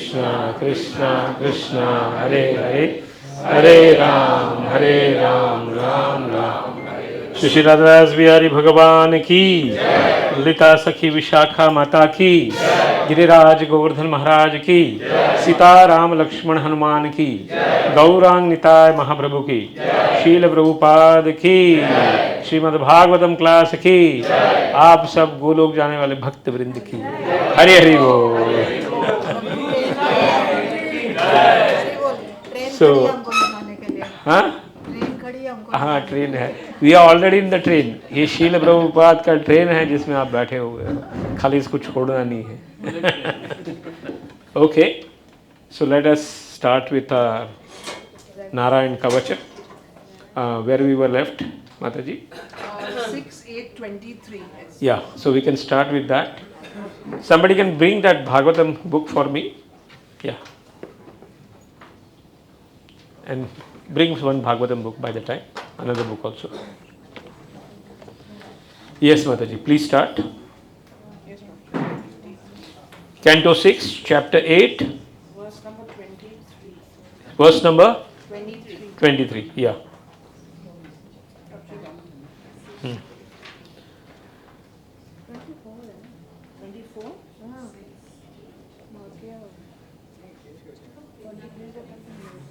Krishna Krishna Krishna Hare Hare Hare Ram Ram Ram Shri Shri Radhadas Bihari Bhagavan ki Lita Sakhi Vishakha Mata ki Giriraj Govardhan Maharaj ki Sita Ram Lakshman Hanuman ki Gaurang Nitai Mahaprabhu ki शील प्रभुपाद की Shrimad Bhagavatam class की आप सब गोलोक जाने वाले भक्त वृंद की हरि हरि बोल। सो हाँ ट्रेन है, we are already in the train. ये शील प्रभुपाद का ट्रेन है जिसमें आप बैठे हुए हो, खाली इसको छोड़ना नहीं है। Okay, so let us start with Narayan कवच। Where we were left, Mataji? 6:8:23. Yeah, so we can start with that. Somebody can bring that Bhagavatam book for me. Yeah. And bring one Bhagavatam book by the time. Another book also. Yes, Mataji, please start. Canto 6, chapter 8. Verse number 23. Verse number? 23. 23, yeah. Hmm. 24?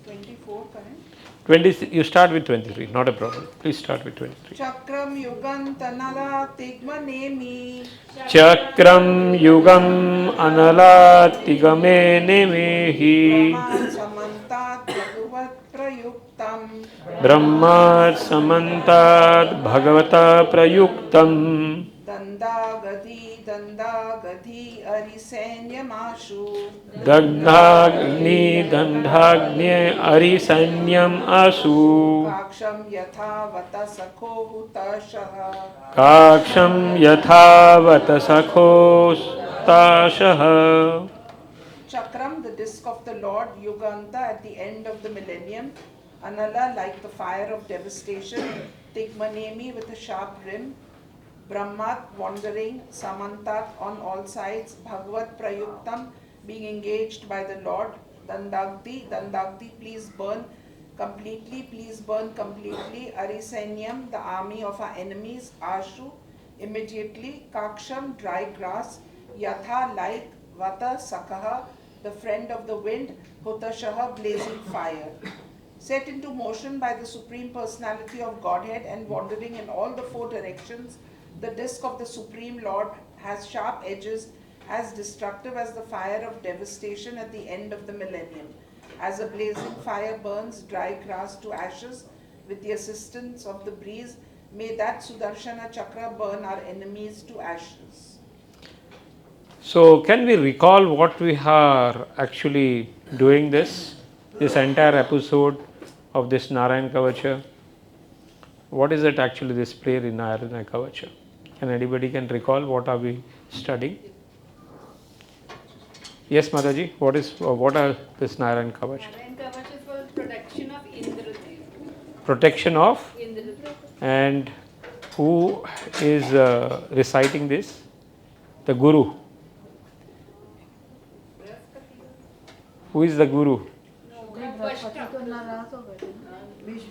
24 current? 20, you start with 23, not a problem. Please start with 23. Chakram yugam tanala tigma nemi. Chakram yugam analātigame nemehi. Samantat bhagavat prayuktam. Brahma samantad bhagavata prayuktam. Dandagadi arisenyamashu. Dagdhagni dandhagne arisanyam asu. Kaksham yatha vata sakho hutashaha. Kaksham yathavata sakhostasaha. Chakram, the disc of the Lord, Yuganta, at the end of the millennium. Anala, like the fire of devastation. Tigmanemi, with a sharp rim. Brahmat, wandering. Samantat, on all sides. Bhagavat Prayuktam, being engaged by the Lord. Dandagdi, please burn completely, Arisanyam, the army of our enemies. Ashu, immediately. Kaksham, dry grass. Yatha, like. Vata, Sakaha, the friend of the wind. Hutashaha, blazing fire. Set into motion by the Supreme Personality of Godhead and wandering in all the four directions, the disc of the Supreme Lord has sharp edges, as destructive as the fire of devastation at the end of the millennium. As a blazing fire burns dry grass to ashes with the assistance of the breeze, may that Sudarshana Chakra burn our enemies to ashes. So, can we recall what we are actually doing this entire episode of this Narayan Kavacha? What is it actually, this prayer in Narayan Kavacha? Can anybody can recall what are we studying? Yes, Mataji, what are this Narayan Kavacha? Narayan Kavacha is for protection of Indradev. Protection of? Indradev. And who is reciting this? The Guru. Who is the Guru?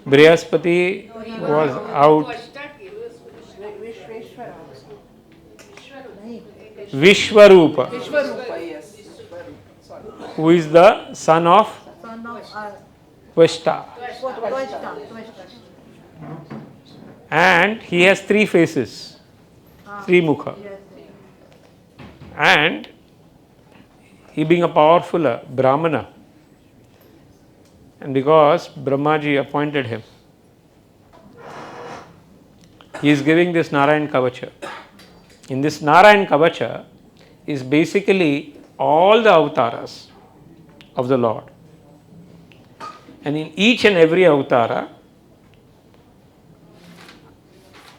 Brihaspati was out. Vishwarupa. Vishwarupa, yes. Sorry. Who is the son of Tvashta. And he has three faces, three mukha. And he being a powerful Brahmana, and because Brahmaji appointed him, he is giving this Narayan Kavacha. In this Narayan Kavacha is basically all the avatars of the Lord. And in each and every avatara,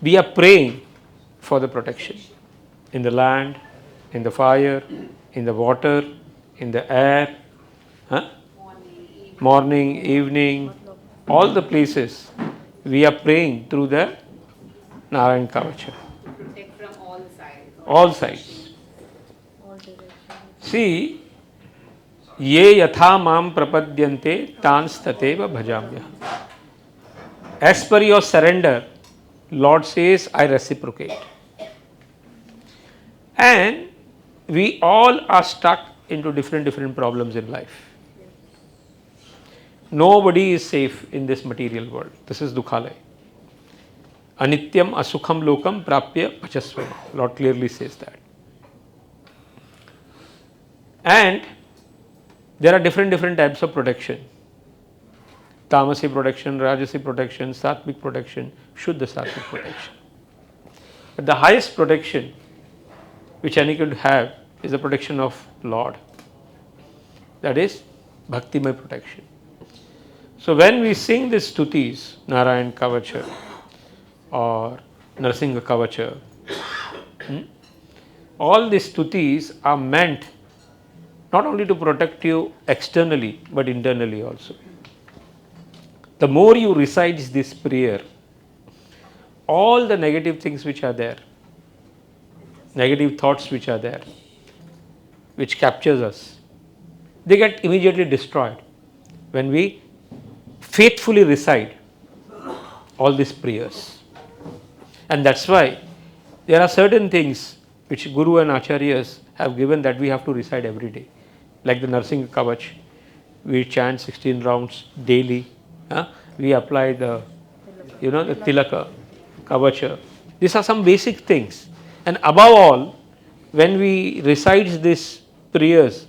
we are praying for the protection in the land, in the fire, in the water, in the air, morning, evening, all the places we are praying through the Narayan Kavacha. Protect from all sides. All sides. See, ये यथा माम प्रपद्यन्ते तांस्तथैव भजाम्यहम्. As per your surrender, Lord says, I reciprocate. And we all are stuck into different problems in life. Nobody is safe in this material world. This is Dukhalaya. Anityam asukham lokam prapya pachasvama. Lord clearly says that. And there are different types of protection. Tamasi protection, Rajasi protection, Sattvic protection, Shuddha Sattvic protection. But the highest protection which any could have is the protection of Lord. That is Bhaktimay protection. So when we sing these stutis, Narayan Kavacha or Narsingha Kavacha, all these stutis are meant not only to protect you externally but internally also. The more you recite this prayer, all the negative things which are there, negative thoughts which are there, which captures us, they get immediately destroyed when we faithfully recite all these prayers. And that's why there are certain things which Guru and Acharyas have given that we have to recite every day. Like the Narsingha Kavach, we chant 16 rounds daily. We apply the Tilaka, Kavacha. These are some basic things. And above all, when we recite these prayers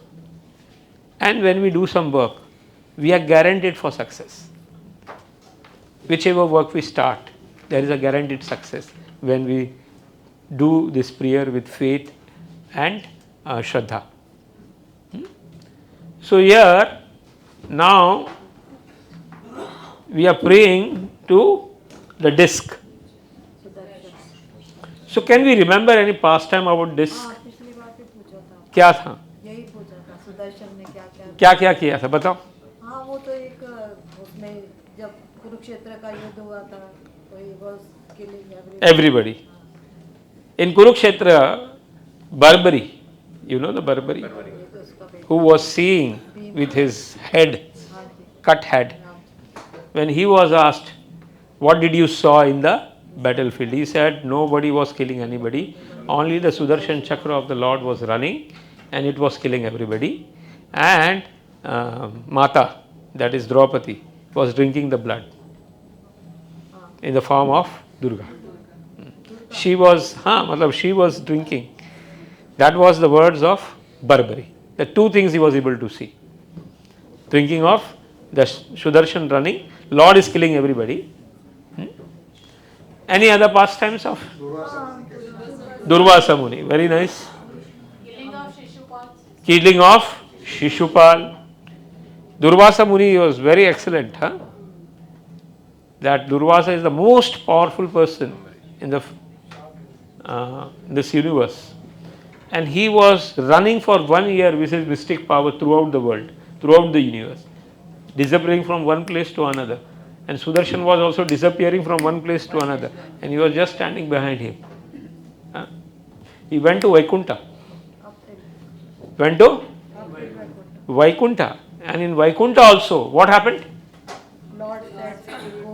and when we do some work, we are guaranteed for success. Whichever work we start, there is a guaranteed success when we do this prayer with faith and Shraddha. So here, now, we are praying to the disc. So can we remember any pastime about disc? पिछली बार भी पूछा था, क्या था? यही पूछा था सुदर्शन ने क्या क्या क्या क्या किया था बताओ? हाँ वो तो एक उसमें जब कुरुक्षेत्र का युद्ध हुआ था तो he was killing Everybody. In Kurukshetra, Barbari, you know the Barbari, who was seeing with his head, cut head. When he was asked, what did you saw in the battlefield? He said, nobody was killing anybody. Only the Sudarshan Chakra of the Lord was running and it was killing everybody. And Mata, that is Draupadi, was drinking the blood in the form of Durga. She was drinking. That was the words of Barbari. The two things he was able to see. Drinking of the Sudarshan running, Lord is killing everybody. Any other pastimes of Durvasa Muni? Very nice. Killing of Shishupal. Durvasa Muni was very excellent. That Durvasa is the most powerful person in this universe. And he was running for 1 year with his mystic power throughout the world, throughout the universe, disappearing from one place to another. And Sudarshan was also disappearing from one place to another. And he was just standing behind him. He went to Vaikuntha. And in Vaikuntha also, what happened? Lord said,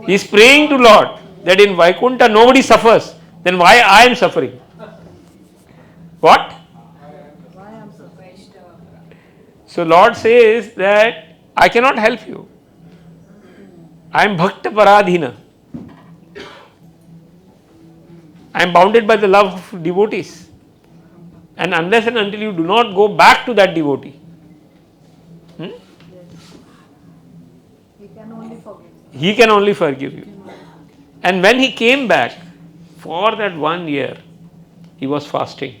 He is praying to Lord that in Vaikuntha nobody suffers. Then why I am suffering? What? why am so So Lord says that I cannot help you. I am Bhakta Paradhina. I am bounded by the love of devotees. And unless and until you do not go back to that devotee, he can only forgive. he can only forgive you. And when he came back, for that 1 year, he was fasting.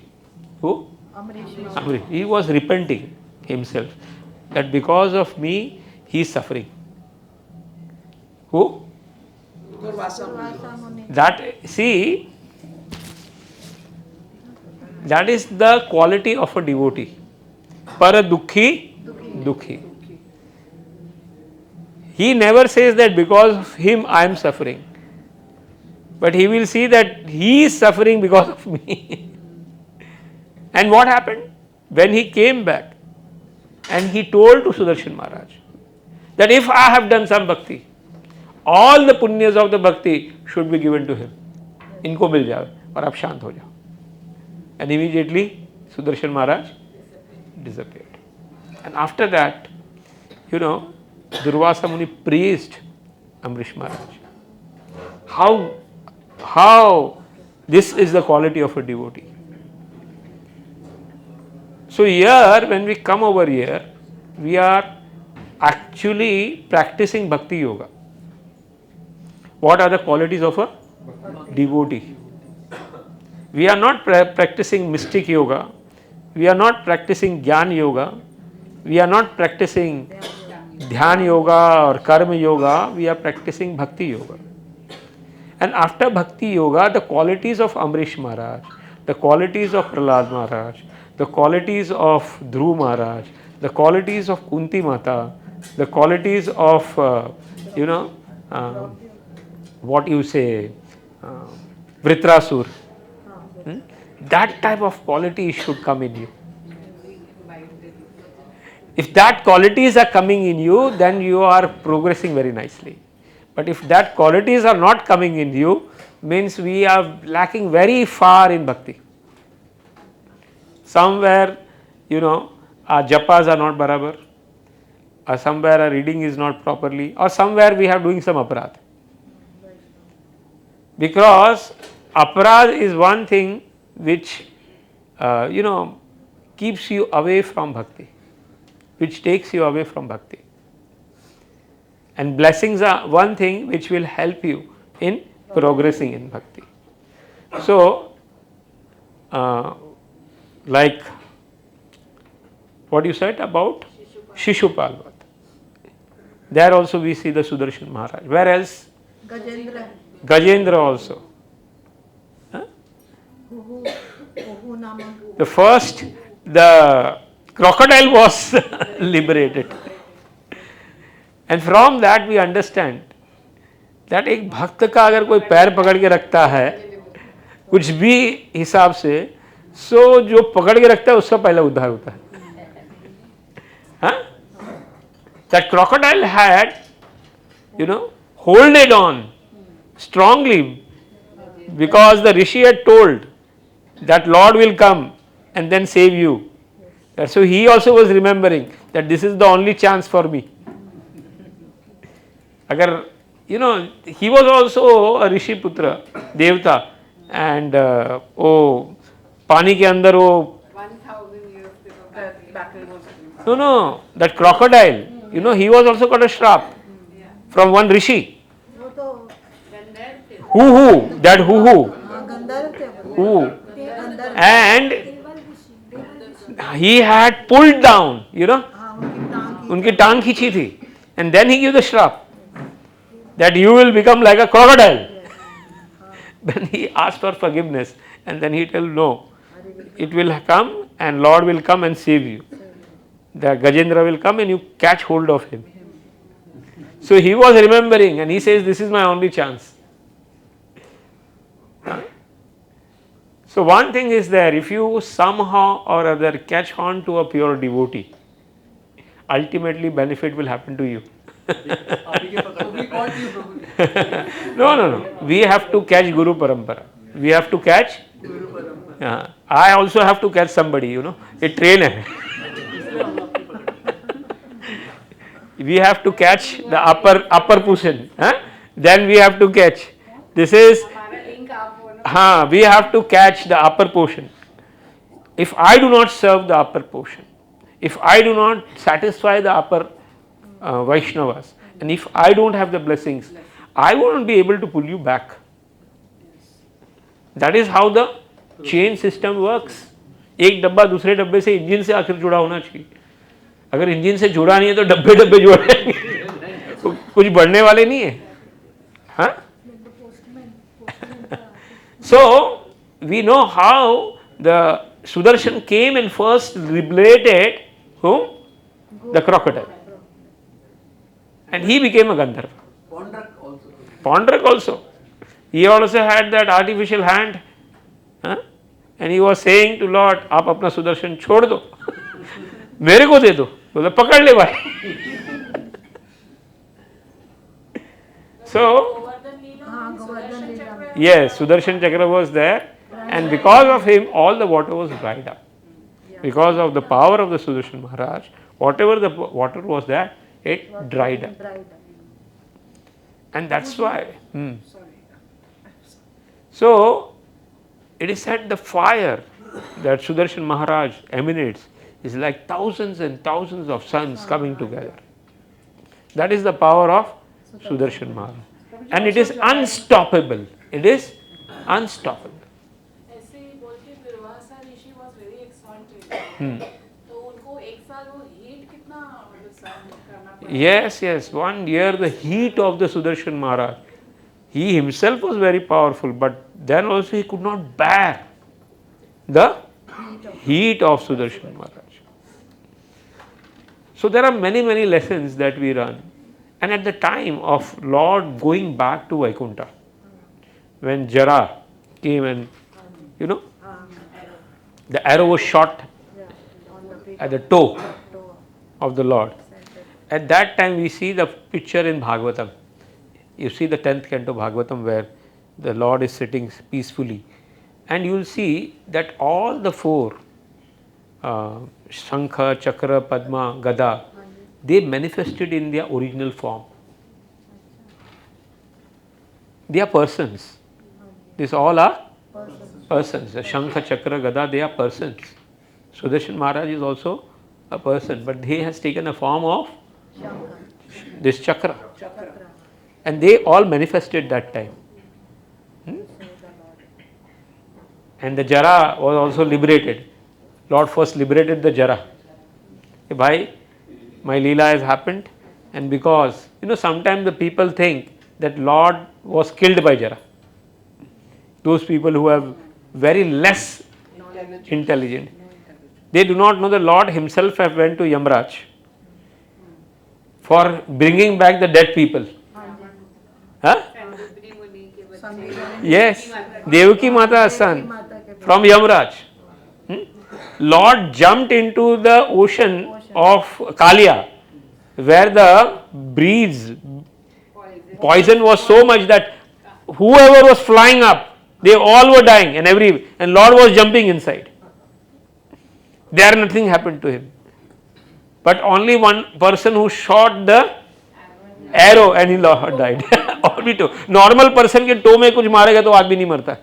Who? Amrish Amrish. He was repenting himself that because of me, he is suffering. Who? Durvasa Muni. Muni. That is the quality of a devotee. Para dukhi. He never says that because of him I am suffering. But he will see that he is suffering because of me. And what happened? When he came back, and he told to Sudarshan Maharaj that if I have done some bhakti, all the punyas of the bhakti should be given to him. इनको मिल जाए और आप शांत हो जाओ. And immediately Sudarshan Maharaj disappeared. And after that, Durvasa Muni praised Amrish Maharaj. How this is the quality of a devotee. So here, when we come over here, we are actually practicing bhakti yoga. What are the qualities of a devotee? We are not practicing mystic yoga. We are not practicing jnana yoga. We are not practicing dhyan yoga or karma yoga. We are practicing bhakti yoga. And after bhakti yoga, the qualities of Amrish Maharaj, the qualities of Prahlad Maharaj, the qualities of Dhruv Maharaj, the qualities of Kunti Mata, the qualities of what you say, Vritrasur, that type of quality should come in you. If that qualities are coming in you, then you are progressing very nicely. But if that qualities are not coming in you, means we are lacking very far in bhakti. Somewhere, our japas are not barabar, or somewhere our reading is not properly, or somewhere we are doing some aparadh. Because aparadh is one thing which, keeps you away from bhakti, which takes you away from bhakti. And blessings are one thing which will help you in progressing in bhakti. So, like what you said about Shishupal, there also we see the Sudarshan Maharaj. Where else? Gajendra also. The first, the crocodile was liberated. And from that we understand that एक भक्त का अगर कोई पैर पकड़ के रखता है कुछ भी हिसाब से, सो जो पकड़ के रखता है उसका पहला उद्धार होता है. That crocodile had, holded on strongly because the rishi had told that Lord will come and then save you. So he also was remembering that this is the only chance for me. Agar, he was also a rishi putra, devta, and पानी के अंदर वो 1000 years battle was no, that crocodile, he was also got a shrap from one rishi. Who, and he had pulled down, उनकी टांग खींची थी, and then he gave the shrap that you will become like a crocodile. Then he asked for forgiveness, and then he told no, it will come and Lord will come and save you. The Gajendra will come and you catch hold of him. So he was remembering and he says, this is my only chance. So one thing is there, if you somehow or other catch on to a pure devotee, ultimately benefit will happen to you. No. We have to catch Guru Parampara. We have to catch. I also have to catch somebody, a trainer. We have to catch the upper portion. Then we have to catch. This is. We have to catch the upper portion. If I do not serve the upper portion, if I do not satisfy the upper Vaishnavas, and if I don't have the blessings, I won't be able to pull you back. That is how the chain system works. एक डब्बा दूसरे डब्बे से engine से आखिर जुड़ा होना चाहिए. अगर इंजन से जुड़ा नहीं है तो डब्बे डब्बे जुड़ेंगे, तो कुछ बढ़ने वाले नहीं है. So we know how the Sudarshan came and first liberated whom? The crocodile. And he became a Gandharva. Pondrak also. He also had that artificial hand. And he was saying to Lord, आप अपना सुदर्शन छोड़ दो, मेरे को दे दो. बोला पकड़ ले भाई. So हाँ गोवर्धन लीला में yes, Sudarshan Chakra was there, and because of him, all the water was dried up. Because of the power of the Sudarshan Maharaj, whatever the water was there, it dried up. And that's why. Sorry. So, it is said the fire that Sudarshan Maharaj emanates is like thousands and thousands of suns coming together. That is the power of Sudarshan Maharaj. And it is unstoppable. It is unstoppable. ऐसे ही बोल के दुर्वासा ऋषि was very exalted. तो उनको एक साल वो heat कितना मतलब सहन करना पड़ा. Yes, 1 year the heat of the Sudarshan Maharaj. He himself was very powerful, but then also he could not bear the heat of Sudarshan Maharaj. So there are many lessons that we learn. And at the time of Lord going back to Vaikuntha, when Jara came and, the arrow was shot at the toe of the Lord. At that time we see the picture in Bhagavatam. You see the 10th canto Bhagavatam where the Lord is sitting peacefully, and you will see that all the four Shankha, Chakra, Padma, Gada, they manifested in their original form. They are persons. These all are persons. The Shankha, Chakra, Gada, they are persons. Sudarshan Maharaj is also a person, but he has taken a form of this chakra. And they all manifested that time. And the Jara was also liberated. Lord first liberated the Jara. Hey, bhai, my Leela has happened, and because, sometimes the people think that Lord was killed by Jara. Those people who have very less intelligent. They do not know the Lord himself have went to Yamraj for bringing back the dead people. Huh? Yes, Devaki Mata's son from Yamraj. Lord jumped into the ocean of Kalia, where the breeze poison was so much that whoever was flying up, they all were dying, and Lord was jumping inside. There nothing happened to him, but only one person who shot the arrow and he died. और भी तो normal person के to में कुछ मारेगा तो आदमी नहीं मरता.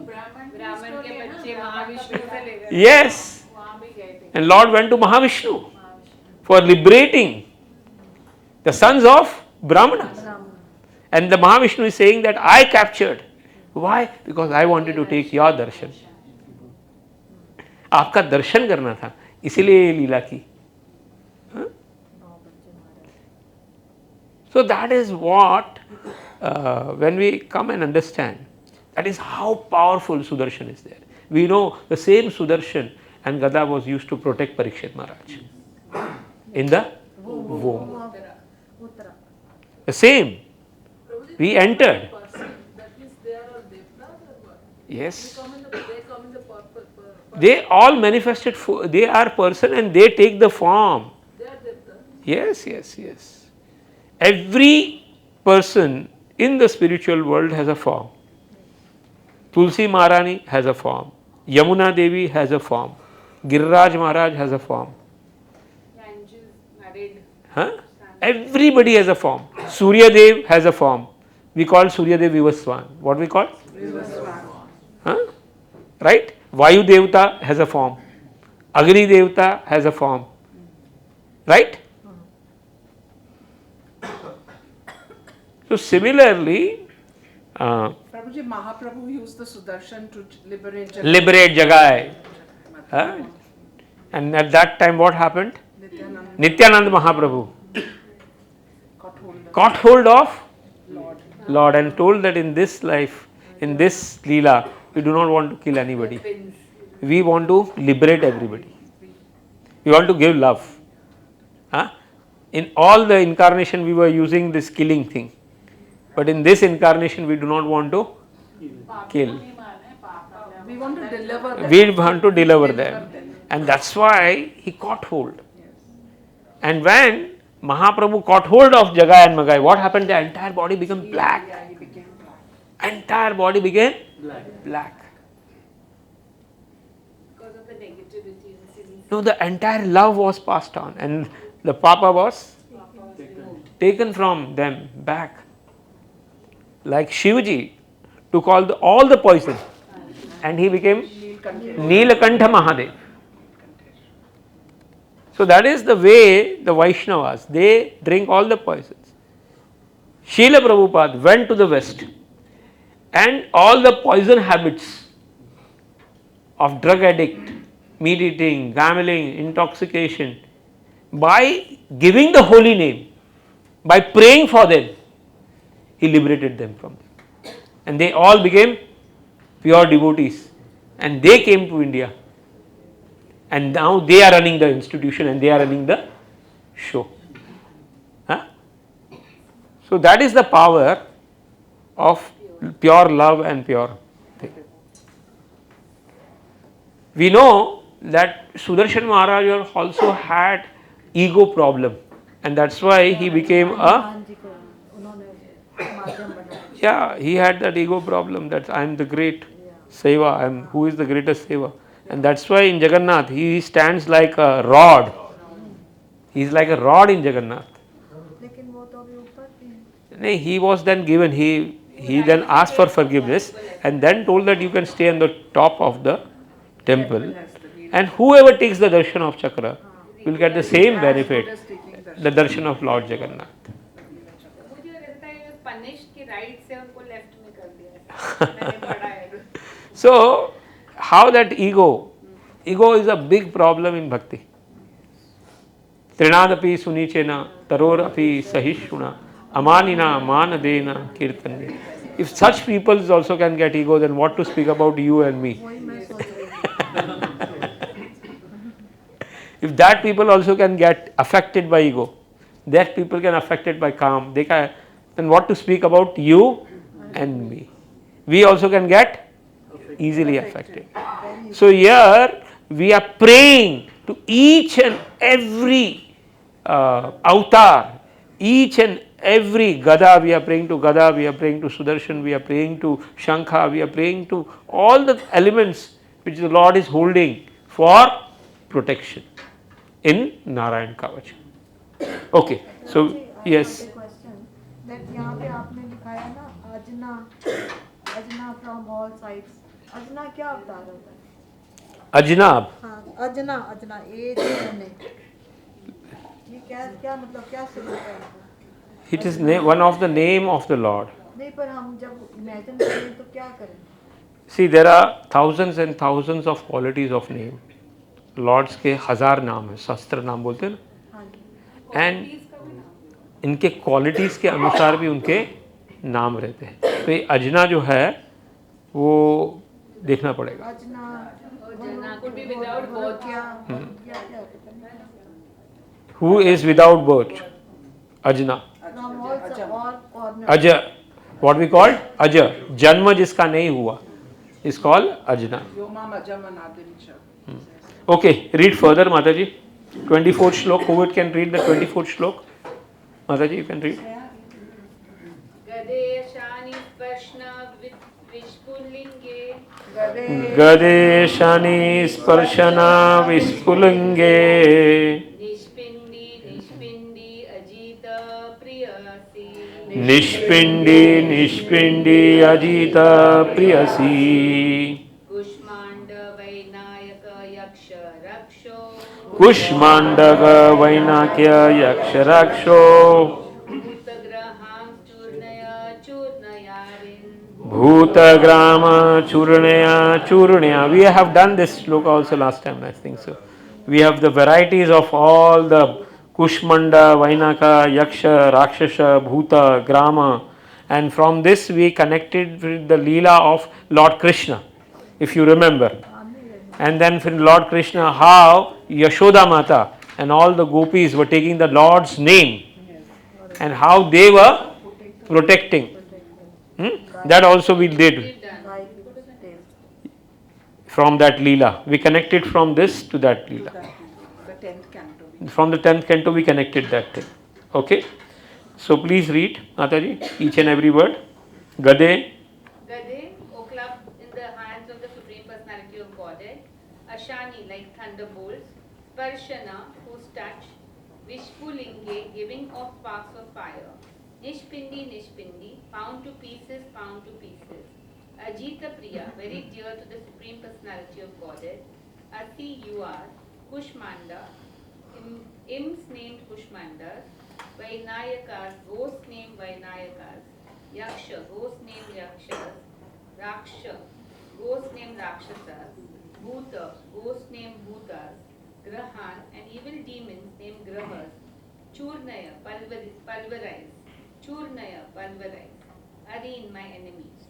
ब्राह्मण के बच्चे महाविष्णु से ले गए. Yes, and Lord went to Mahavishnu for liberating the sons of Brahmanas. And the Mahavishnu is saying that I captured. Why? Because I wanted to take your darshan. आपका दर्शन करना था, इसीलिए ये लीला की. So that is what, when we come and understand, that is how powerful Sudarshan is there. We know the same Sudarshan and Gada was used to protect Parikshit Maharaj in the womb. The same. We entered. That means they are all devtas or what? Yes. They come in the purple. They all manifested, they are person and they take the form. They are devtas. Yes. Every person in the spiritual world has a form. Tulsi Maharani has a form. Yamuna Devi has a form. Giriraj Maharaj has a form. Angels married. Everybody has a form. Surya Dev has a form. We call Surya Dev Vivaswan. What we call? Vivaswan. Right? Vayu Devta has a form. Agni Devta has a form. Right? So similarly, Prabhuji, Mahaprabhu used the Sudarshan to liberate Jagai. And at that time what happened? Nityananda Mahaprabhu caught hold of Lord and told that in this life, in this Leela, we do not want to kill anybody. We want to liberate everybody. We want to give love. In all the incarnation we were using this killing thing. But in this incarnation we do not want to kill. We want to deliver them. We want to deliver them. And that's why he caught hold. And when Mahaprabhu caught hold of Jagai and Magai, what happened? The entire body became black. Yeah, he became black. Entire body became black. Because of the negativity and sins. No, the entire love was passed on, and the Papa was taken from them back. Like Shivaji took all the poison, and he became Neelakantha Mahadev. So that is the way the Vaishnavas, they drink all the poisons. Srila Prabhupada went to the West, and all the poison habits of drug addict, meat eating, gambling, intoxication, by giving the holy name, by praying for them, he liberated them from them. And they all became pure devotees, and they came to India. And now they are running the institution and they are running the show. Huh? So that is the power of pure love and pure thing. We know that Sudarshan Maharaj also had ego problem, and that's why he became a, Hanuman ji को उन्होंने माध्यम बनाया. yeah, he had that ego problem that I am the great seva, I am, who is the greatest seva. And that's why in Jagannath he stands like a rod. He is like a rod in Jagannath. लेकिन वो तो अभी ऊपर भी है. No, he was then given, he then asked for forgiveness and then told that you can stay on the top of the temple, and whoever takes the darshan of Chakra will get the same benefit, the darshan of Lord Jagannath. मुझे लगता है ये punished कि right से उनको left में कर दिया. मैंने पढ़ा है. So, how that ego is a big problem in bhakti. Trinadapi sunichena tarorapi sahishuna amanina manadena kirtanya. If such people also can get ego, then what to speak about you and me? वही मैं सोच रही थी. If that people also can get affected by ego, that people can affected by calm, they can, then what to speak about you and me? We also can get easily affected. So here we are praying to each and every avatar, each and every Gada, we are praying to Gada, we are praying to Sudarshan, we are praying to Shankha, we are praying to all the elements which the Lord is holding for protection in Narayan Kavach. Okay, so yes. Question that यहाँ पे आपने लिखा है ना Ajna from all sides. Ajna क्या अवतार होता है? Ajnab, हाँ अजना ये जो ये क्या मतलब क्या शुरू होता है? it is one of the name of the Lord. नहीं पर हम जब imagine करें तो क्या करें? See, there are thousands and thousands of qualities of name. Lords के हजार नाम है, शस्त्र नाम बोलते हैं ना. हाँ जी. एंड इनके क्वालिटीज़ के अनुसार भी उनके नाम रहते हैं. तो ये अजना जो है वो देखना पड़ेगा. Ajna could be without both. क्या Who is without birth? Ajna. from all corners. Aja, what we call Aja, जन्म जिसका नहीं हुआ, is called Ajna. Yomam ajamanadin cha. Okay, read further, Mataji. 24th shlok. Who can read the 24th shlok? Mataji, you can read. Gade shani prashna vishpulinge. Gade shani sparshana vispulange. Nishpindi ajita priyasi. Nishpindi ajita priyasi. Kushmandaga Vainakya Yaksharaksho Bhutagrama Churnaya Churnaya. We have done this sloka also last time, I think so. We have the varieties of all the Kushmanda, Vainaka, Yaksha, Rakshasa, Bhuta, Grama, and from this we connected with the Leela of Lord Krishna, if you remember. And then for Lord Krishna, how Yashoda Mata and all the gopis were taking the Lord's name and how they were protecting. That also we did from that Leela. We connected from this to that Leela. The 10th canto. From the 10th canto we connected that thing. Okay. So please read, Mataji, each and every word. Gade, Gade, O club in the hands of the Supreme Personality of Godhead. Ashani, like thunderbolts. Sparshana, whose touch. Vishpulinge, giving off sparks of fire. Nishpindi, Nishpindi, pound to pieces, pound to pieces. Ajita Priya, very dear to the Supreme Personality of Godhead. Asi, you are. Kushmanda, imps named Kushmandas. Vainayakas, ghosts named Vainayakas. Yaksha, ghosts named Yakshas. Raksha, ghosts named Rakshasas. Bhuta, ghosts named Bhutas. Grahan, and evil demons named Grahas. Churnaya, pulverize. Churnaya, pulverize. Areen, my enemies.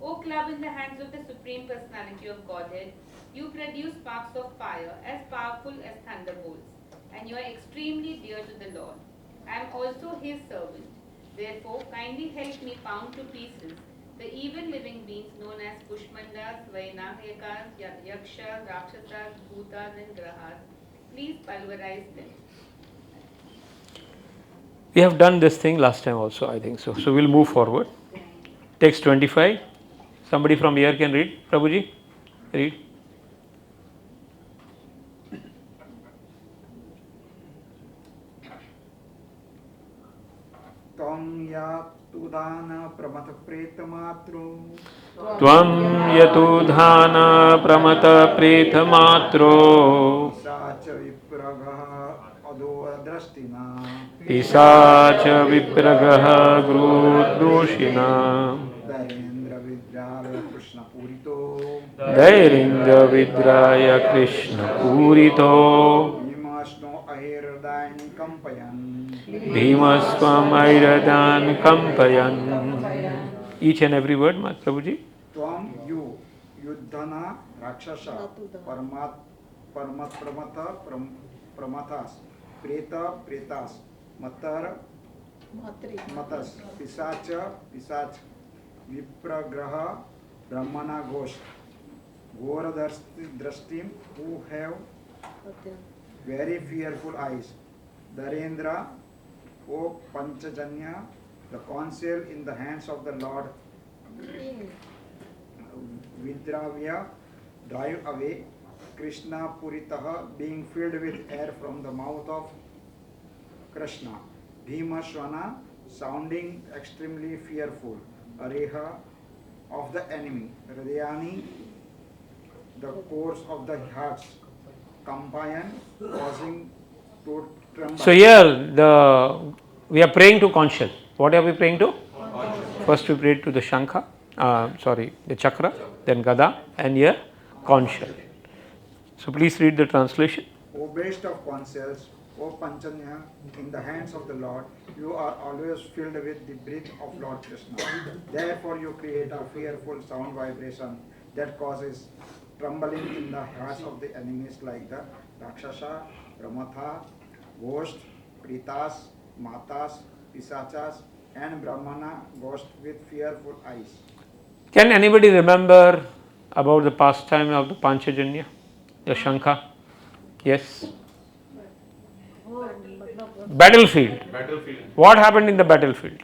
O club in the hands of the Supreme Personality of Godhead, you produce sparks of fire as powerful as thunderbolts, and you are extremely dear to the Lord. I am also his servant. Therefore, kindly help me pound to pieces the evil living beings known as Kushmandas, Vainayakas, Yakshas, Rakshasas, Bhutas, and Grahas. Please pulverize them. we have done this thing last time also, I think so. So we'll move forward. Text 25. Somebody from here can read. Prabhuji, read. Tvam yatudana pramata pretamatra Tvam yatudhana pramata pretamatra sacha vipragah adodrastina pisacha vipragaha grudrushina Darendra vidyalaya Krishna purito Dairinda vidraya Krishna purito Bhimashno ahirdayan kampayan Bhimaswam airadan kampayan. Each and every word, Prabhuji. Tvam you yuddhana rakshasa parmat pramata pramatas preta pretas matar matas pisacha pisach vipragraha brahmana ghost ghora drashtim who have very fearful eyes Darendra O Panchajanya the conceal in the hands of the Lord Vidravya drive away Krishna Puritaha being filled with air from the mouth of Krishna Bhimashvana sounding extremely fearful Areha of the enemy Hridayani the course of the hearts Kampayan causing to tremble. So here we are praying to Konshal. What are we praying to? First we prayed to the Shankha, the Chakra, then Gada, and here Konshal. So please read the translation. O best of counsels, O Panchanya, in the hands of the Lord, you are always filled with the breath of Lord Krishna. Therefore you create a fearful sound vibration that causes trembling in the hearts of the enemies like the Rakshasa, Ramatha, Ghost, Pritas, Matas, Pisachas, and Brahmana ghost with fearful eyes. Can anybody remember about the pastime of the Panchajanya, the Shankha? Yes. Battlefield. What happened in the battlefield?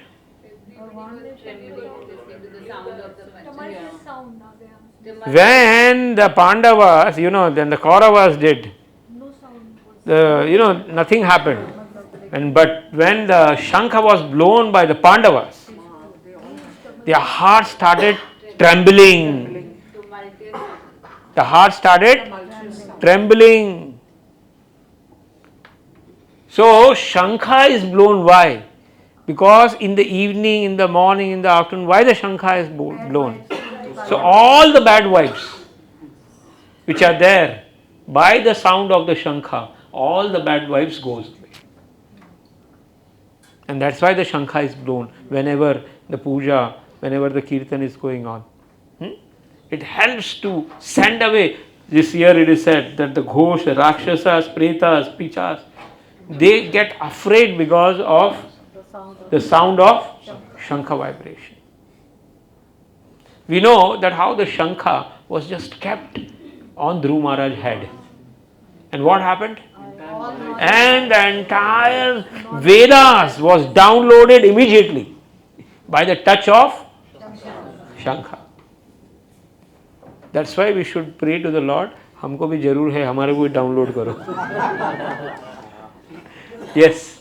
Tremendous sound आ गया. When the Pandavas, then the Kauravas did, No sound was. nothing happened. But when the Shankha was blown by the Pandavas, their heart started trembling. The heart started trembling. So Shankha is blown. Why? Because in the evening, in the morning, in the afternoon, why the Shankha is blown? So all the bad vibes which are there, by the sound of the Shankha, all the bad vibes goes away. And that's why the Shankha is blown whenever the puja, whenever the kirtan is going on. It helps to send away. This year it is said that the Ghosh, Rakshasas, Pretas, Pichas, they get afraid because of the sound of Shankha vibration. We know that how the Shankha was just kept on Dhruv Maharaj's head. And what happened? And the entire Vedas was downloaded immediately by the touch of Shankha. That's why we should pray to the Lord. हमको भी जरूर है, हमारे को भी download करो. Yes.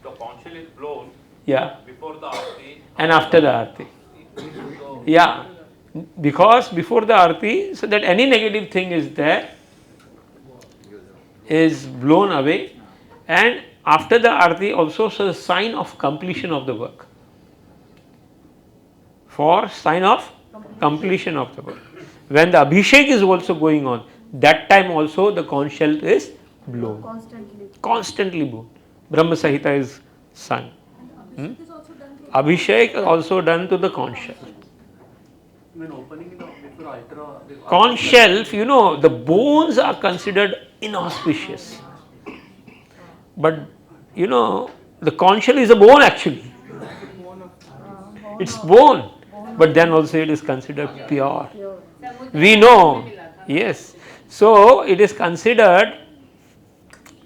The conch shell is blown. Yeah. Before the arti. And after the arti. Yeah. Because before the arti, so that any negative thing is there, is blown away, and after the arti also so a sign of completion of the work. For sign of completion of the work. When the abhishek is also going on, that time also the conch shell is blown. Constantly blown. Brahma Sahita is sung. Abhishek is also done to the conch shell. When opening the before altar, Conch shell, you know, the bones are considered inauspicious. But you know, the conch shell is a bone actually. It's bone, but then also it is considered pure. We know, yes. So it is considered,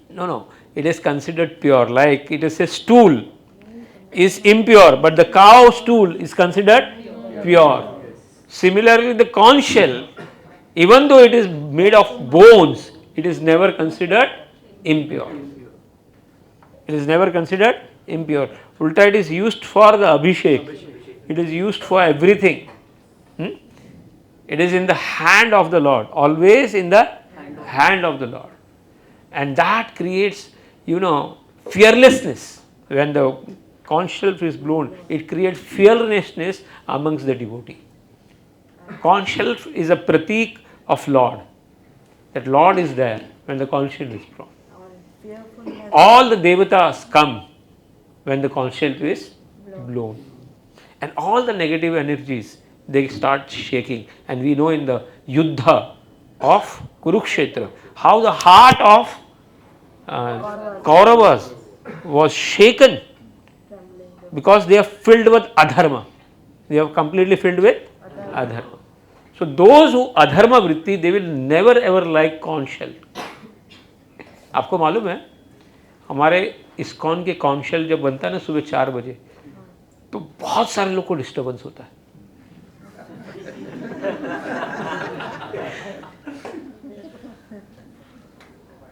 it is considered pure. Like it is a stool is impure, but the cow stool is considered pure. Similarly, the conch shell, even though it is made of bones, it is never considered impure. It is never considered impure. Ulta, it is used for the abhishek. It is used for everything. It is in the hand of the Lord, always in the hand of the Lord. And that creates, fearlessness. When the conch shell is blown, it creates fearlessness amongst the devotee. Conch shell is a pratik of Lord. That Lord is there when the conch shell is blown. All the devatas come when the conch shell is blown. And all the negative energies, they start shaking. And we know in the Yuddha of Kurukshetra, how the heart of Kauravas was shaken because they are filled with adharma. They are completely filled with adharma. So those who adharma vritti, they will never ever like conch shell. आपको मालूम है हमारे ISKCON के conch shell जब बनता है ना सुबह 4 बजे तो बहुत सारे लोग को डिस्टर्बेंस होता है.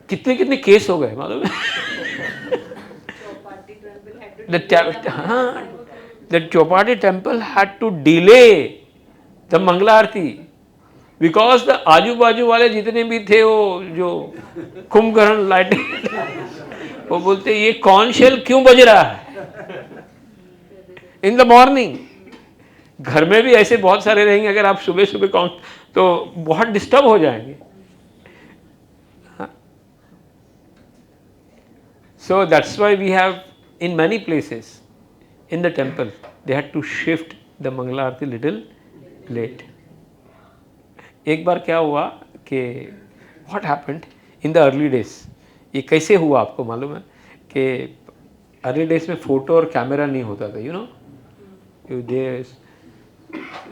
कितने कितने केस हो गए मालूम है. The Chopati temple had to delay the Mangala Aarti because the आजू बाजू वाले जितने भी थे वो जो कुंभकर्ण लाइटिंग वो बोलते ये कॉर्न शेल क्यों बज रहा है इन द मॉर्निंग. घर में भी ऐसे बहुत सारे रहेंगे अगर आप सुबह सुबह कौन तो बहुत डिस्टर्ब हो जाएंगे. So that's why we have in many places in the temple they had to shift the Mangala Aarti little late. एक बार क्या हुआ कि what happened in the early days, ये कैसे हुआ आपको मालूम है कि early days में फोटो और कैमरा नहीं होता था,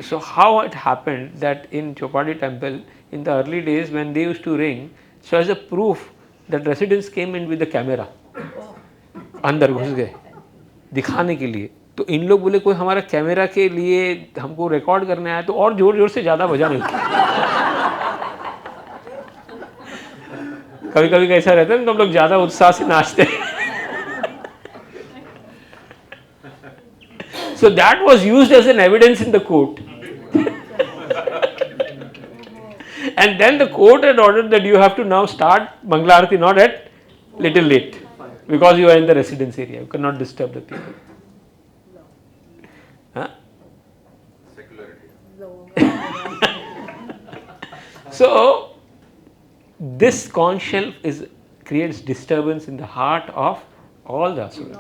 so how it happened that in Chopati temple in the early days when they used to ring, so as a proof that residents came in with the camera, अंदर घुस गए दिखाने के लिए. तो इन लोग बोले कोई हमारा कैमरा के लिए हमको रिकॉर्ड करने आया तो और जोर जोर से ज़्यादा बजा नहीं. कभी कभी कैसा रहता है तो हम लोग ज़्यादा उत्साह से नाचते हैं. So that was used as an evidence in the court. And then the court had ordered that you have to now start Mangala Aarti not at little late because you are in the residence area. You cannot disturb the people. Huh? So this conch shell creates disturbance in the heart of all the asuras.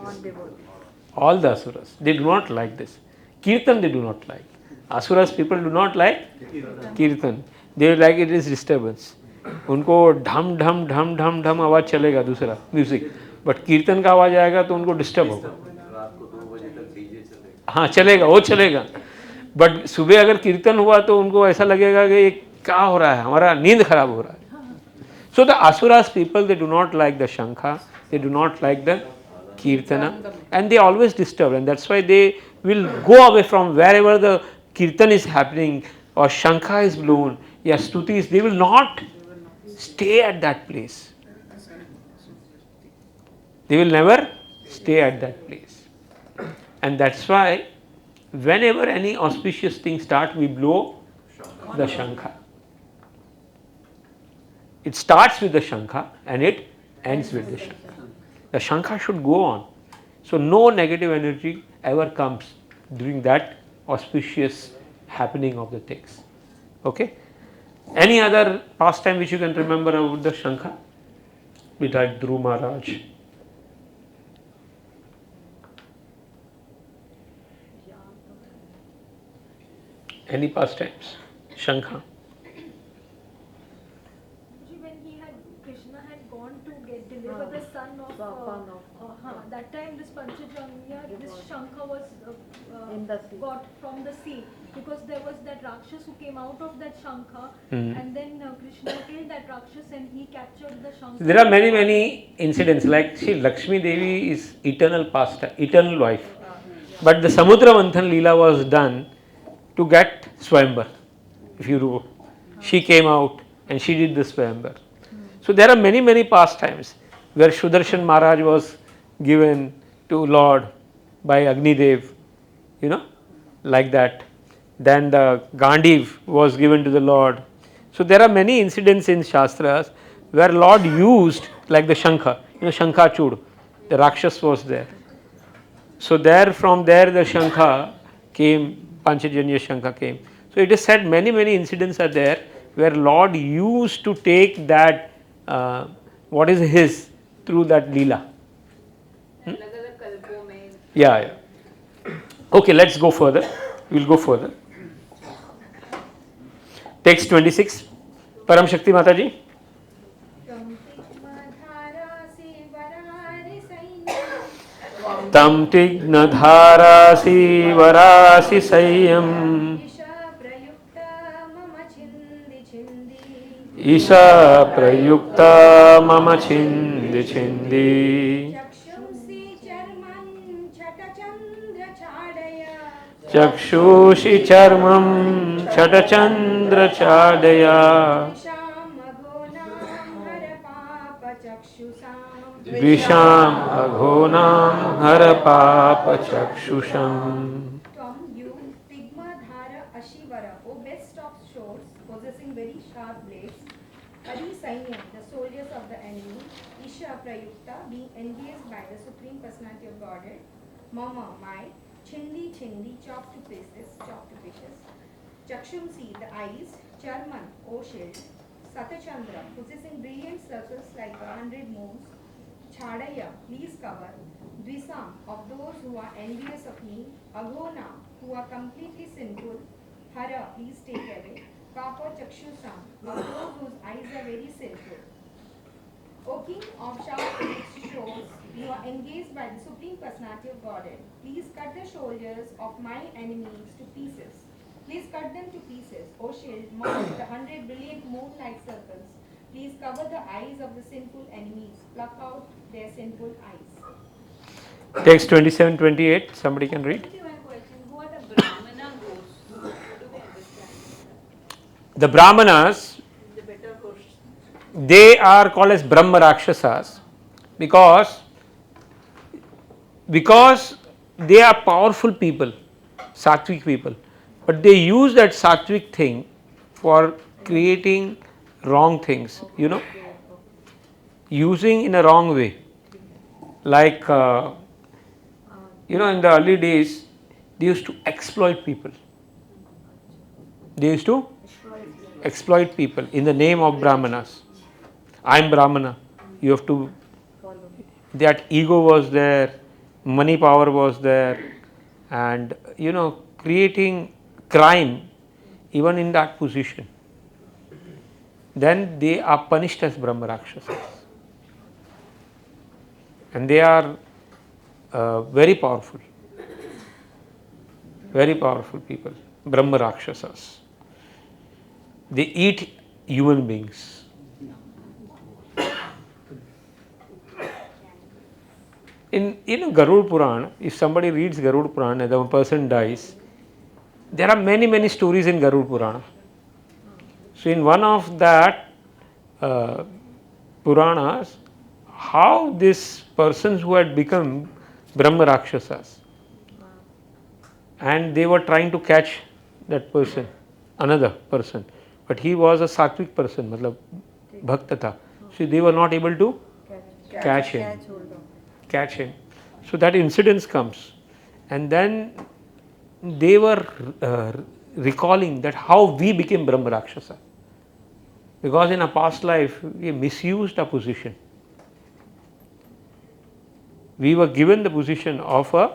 All the asuras. They do not like this. Kirtan they do not like. Asuras people do not like Kirtan. They like it is disturbance. उनको ढम ढम ढम ढम ढम आवाज चलेगा दूसरा music, but कीर्तन का आवाज आएगा तो उनको डिस्टर्ब होगा. हाँ चलेगा, वो चलेगा, बट सुबह अगर कीर्तन हुआ तो उनको ऐसा लगेगा कि ये क्या हो रहा है, हमारा नींद खराब हो रहा है. So the Asuras people, they do not like the Shankha, they do not like the Kirtana, and they always disturb, and that's why they will go away from wherever the Kirtan is happening or Shankha is blown, Stuti is, they will not stay at that place. They will never stay at that place. And that's why whenever any auspicious thing starts, we blow the Shankha. It starts with the Shankha and it ends with the Shankha. The Shankha should go on. So no negative energy ever comes during that auspicious happening of the things. Okay? Any other pastime which you can remember about the Shankha? Besides Dhruv Maharaj. Any pastimes? Shankha. When he had Krishna had gone to get deliver the son of that time this Panchajanya, this Shankha was In the sea. got from the sea because there was that Rakshas who came out of that Shankha and then Krishna killed that Rakshas and he captured the Shankha. There are many incidents like see Lakshmi Devi is eternal pastime, eternal wife. But the Samudra Manthan Leela was done to get Swayamvar. If you know, she came out and she did the Swayamvar. So there are many pastimes where Sudarshan Maharaj was given to Lord by Agnidev, like that. Then the Gandiv was given to the Lord. So there are many incidents in Shastras where Lord used like the Shankha, Shankachud, the Rakshas was there. So from there the Shankha came, Panchajanya Shankha came. So it is said many incidents are there where Lord used to take that what is his through that Leela. अलग-अलग कल्पों में Yeah. Okay, let's go further. We'll go further. Text 26. Param Shakti Mataji. Tam Tigna Dharasi Varasi Sayyam Isha Prayukta Mama Chindi Chindi Chakshushi Charmam Chatachandra Chadaya Visham Aghonam Hara Papa Chakshusam. Tom, you, Tigmadhara Ashivara, O best of shores, possessing very sharp blades, Hari Sainyam, the soldiers of the enemy, Isha Prayukta, being engaged by the Supreme Personality of Godhead, Mama, my, Chindi, chopped to pieces, Chakshumsi, the eyes, Charman, O shield, Satachandra, possessing brilliant circles like 100 moons, Chadaya, please cover, Dvisam, of those who are envious of me, Aghona, who are completely sinful, Hara, please take away, Papa Chakshusam, of those whose eyes are very sinful. O King of sharp-edged shores, you are engaged by the Supreme Personality of Godhead. Please cut the shoulders of my enemies to pieces. Please cut them to pieces. O shield, mark the 100 brilliant moon-like circles. Please cover the eyes of the sinful enemies. Pluck out their sinful eyes. Text 27-28. Somebody can read. One question, who are the Brahmana ghosts? How do we understand? The Brahmanas, The better hosts. they are called as Brahma Rakshasas because they are powerful people, Sattvic people, but they use that Sattvic thing for creating wrong things, using in a wrong way. Like, in the early days, they used to exploit people. They used to exploit people in the name of Brahmanas. I am Brahmana. You have to. That ego was there, money power was there, and creating crime even in that position. Then they are punished as Brahma Rakshasas. And they are very powerful people, Brahma Rakshasas. They eat human beings. In Garud Puran, if somebody reads Garud Puran and the person dies, there are many stories in Garud Purana. So in one of that Puranas, how this persons who had become Brahma Rakshasas and they were trying to catch that person, another person, but he was a sattvic person, matlab bhakta tha. So they were not able to catch him. So that incidence comes, and then they were recalling that how we became Brahma Rakshasa, because in a past life we misused our position. We were given the position of a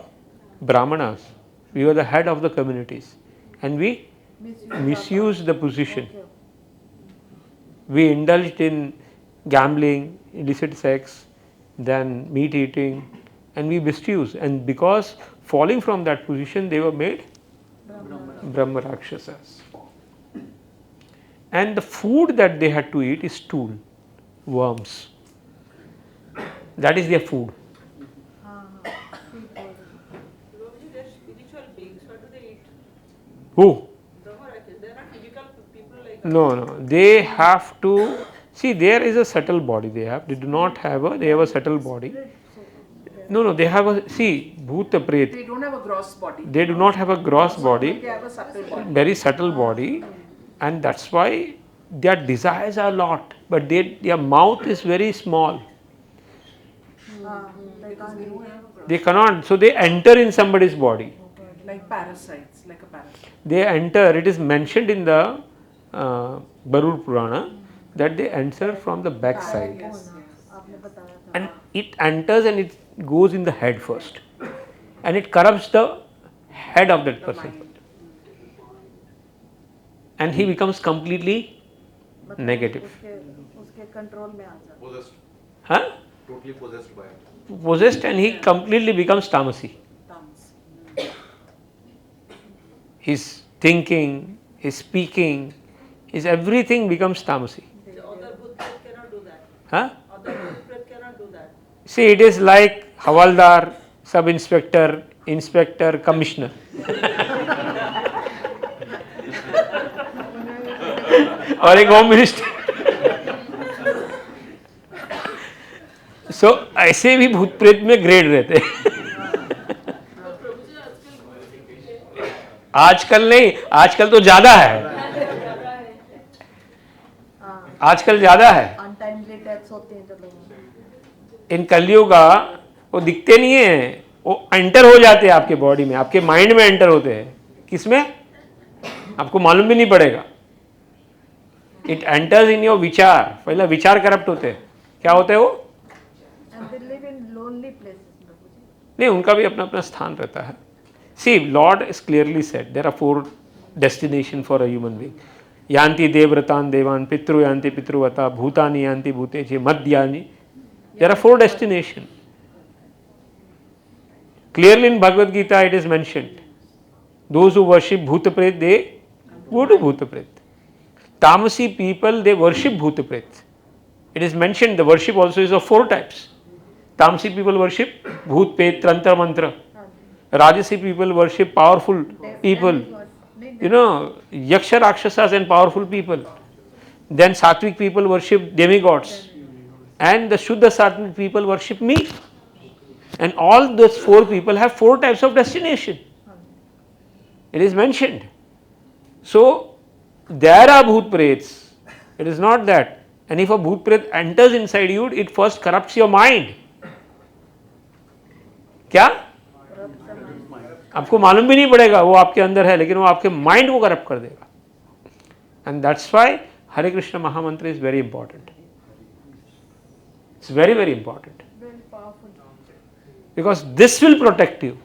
Brahmanas, we were the head of the communities, and we misused the position. We indulged in gambling, illicit sex, then meat eating, and we misused, and because falling from that position they were made Brahma Rakshasas. And the food that they had to eat is stool, worms. That is their food. They're spiritual beings. What do they eat? Who? They're not physical people like No, they have to see, there is a subtle body they have. They do not have a, they have a subtle body. No, they have a, see, Bhuta Pret, They don't have a gross body. they do not have a gross body, They have a subtle body. very subtle body, and that's why their desires are a lot, but their mouth is very small. They cannot, so they enter in somebody's body. Like parasites, like a parasite. They enter, it is mentioned in the Garud Purana that they enter from the back side. Yes. And it enters and it goes in the head first, and it corrupts the head of that person, and he becomes completely negative. Possessed. Huh? Totally possessed by it. Possessed, and he completely becomes tamasi. His thinking, his speaking, his everything becomes tamasi. other Bhutpret cannot do that. Huh? Other Bhutpret cannot do that. See, it is like Havaldar, Sub Inspector, Inspector, Commissioner. और एक home minister. सो ऐसे भी भूत प्रेत में grade रहते हैं. आजकल नहीं, आजकल तो ज्यादा है, आजकल ज्यादा है. इन कलियुगा वो दिखते नहीं है, वो एंटर हो जाते हैं आपके बॉडी में, आपके माइंड में एंटर होते हैं. किसमें? आपको मालूम भी नहीं पड़ेगा. इट एंटर्स इन योर विचार. पहला विचार करप्ट होते हैं. क्या होते हैं वो? नहीं, उनका भी अपना अपना स्थान रहता है. See, Lord is clearly said there are 4 destination for a human being. यान्ति देवव्रतान देवान, पितृ यान्ति पितृवता, भूतानि यान्ति भूतेचे, मध्यानि. There are 4 destinations. Clearly in Bhagavad Gita it is mentioned. Those who worship Bhuta Pret, they go to Bhuta Pret. Tamasi people, they worship Bhuta Pret. It is mentioned the worship also is of 4 types. Tamasi people worship Bhut Pret, Tantra Mantra. Rajasi people worship powerful people. You know, Yaksha Rakshasas and powerful people. Then Sattvic people worship demigods. And the Shuddha Sattvic people worship me. And all those 4 people have 4 types of destination. It is mentioned. So, there are Bhut Prets. It is not that. And if a Bhut Pret enters inside you, it first corrupts your mind. क्या? आपको मालूम भी नहीं पड़ेगा वो आपके अंदर है, लेकिन वो आपके माइंड को करप्ट कर देगा. And that's why Hare Krishna Mahamantra is very important. It's very, very important. Very powerful. Because this will protect you.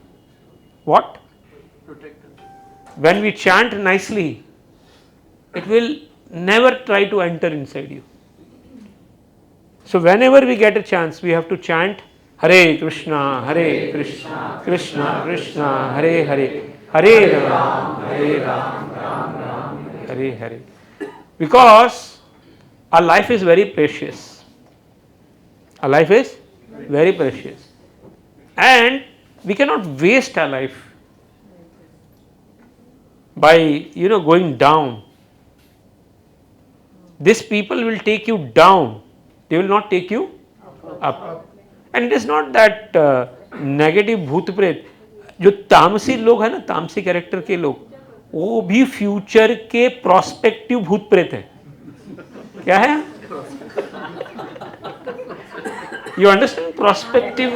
What? Protect us. When we chant nicely, it will never try to enter inside you. So whenever we get a chance, we have to chant Hare Krishna, Krishna Krishna, Hare Hare, Hare Ram, Ram Ram, Hare Hare. Because our life is very precious. Our life is very precious. And we cannot waste our life by going down. These people will take you down, they will not take you up. And it is not that negative भूत प्रेत, जो तामसी लोग हैं ना, तामसी character के लोग, वो भी फ्यूचर के प्रोस्पेक्टिव भूत प्रेत है. क्या है? You understand? प्रोस्पेक्टिव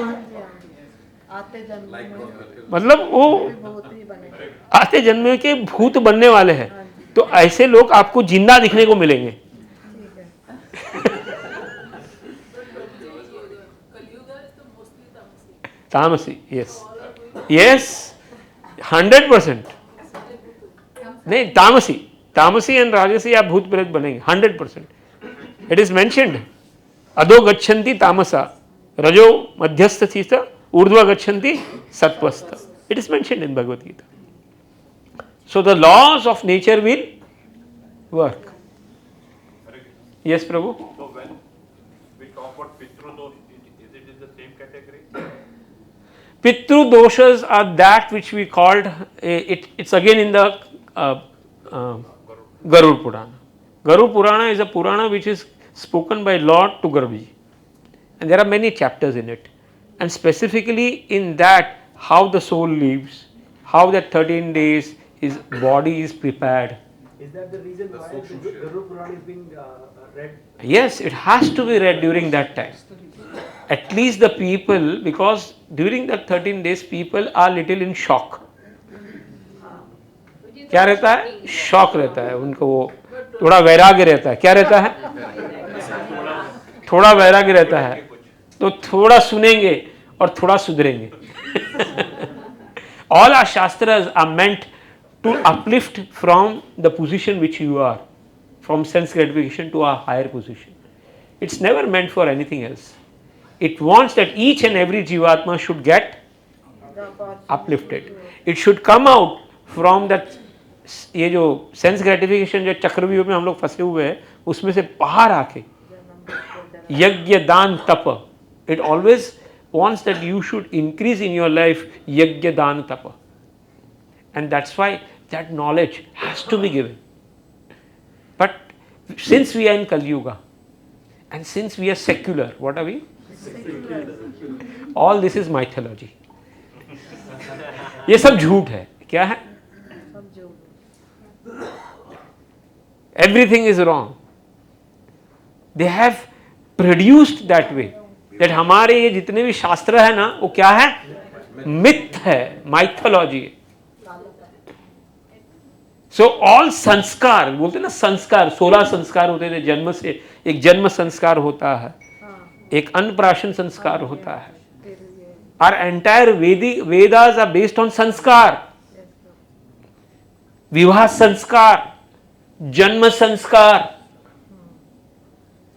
मतलब वो आते जन्म के भूत बनने वाले हैं. तो ऐसे लोग आपको जिंदा दिखने को मिलेंगे. तामसी, यस यस, 100%. नहीं, तामसी एंड राजसी आप भूत प्रेत बनेंगे 100%. इट इज मेंशन्ड अधो गच्छन्ति तामसा रजो मध्यस्थ स्थित ऊर्ध्व गच्छन्ति सत्वस्थ. It is mentioned in Bhagavad Gita. So the laws of nature will work. Yes, Prabhu. So when we talk about Pitru dosh, is it in the same category? Pitru doshas are that which we called, it's again in the Garud Purana. Garud Purana is a Purana which is spoken by Lord to Garubji. And there are many chapters in it. And specifically in that, how the soul lives, how that 13 days his body is prepared. Is that the reason why the Garuda Purana is being read? Yes, it has to be read during that time. At least the people, because during that 13 days people are little in shock. क्या रहता है? Shock रहता है उनको, वो थोड़ा वैराग्य रहता है. क्या रहता है? थोड़ा वैराग्य रहता है. तो थोड़ा सुनेंगे और थोड़ा सुधरेंगे. All our shastras are meant to uplift from the position which you are, from sense gratification to a higher position. It's never meant for anything else. It wants that each and every jivatma should get uplifted. It should come out from that, ये जो sense gratification जो चक्रव्यूह में हम लोग फंसे हुए हैं उसमें से बाहर आके यज्ञ दान तप, it always wants that you should increase in your life yajna dana tapa, and that's why that knowledge has to be given. But since we are in Kali Yuga and since we are secular, what are we? All this is mythology. ये सब झूठ है. क्या है? Everything is wrong. They have produced that way. That हमारे ये जितने भी शास्त्र है ना, वो क्या है? मिथ है, माइथोलॉजी है. सो ऑल संस्कार बोलते ना, संस्कार 16 संस्कार होते थे जन्म से. एक जन्म संस्कार होता है, एक अन्नप्राशन संस्कार होता है. Are entire Vedas are based on sanskar. विवाह संस्कार, जन्म संस्कार,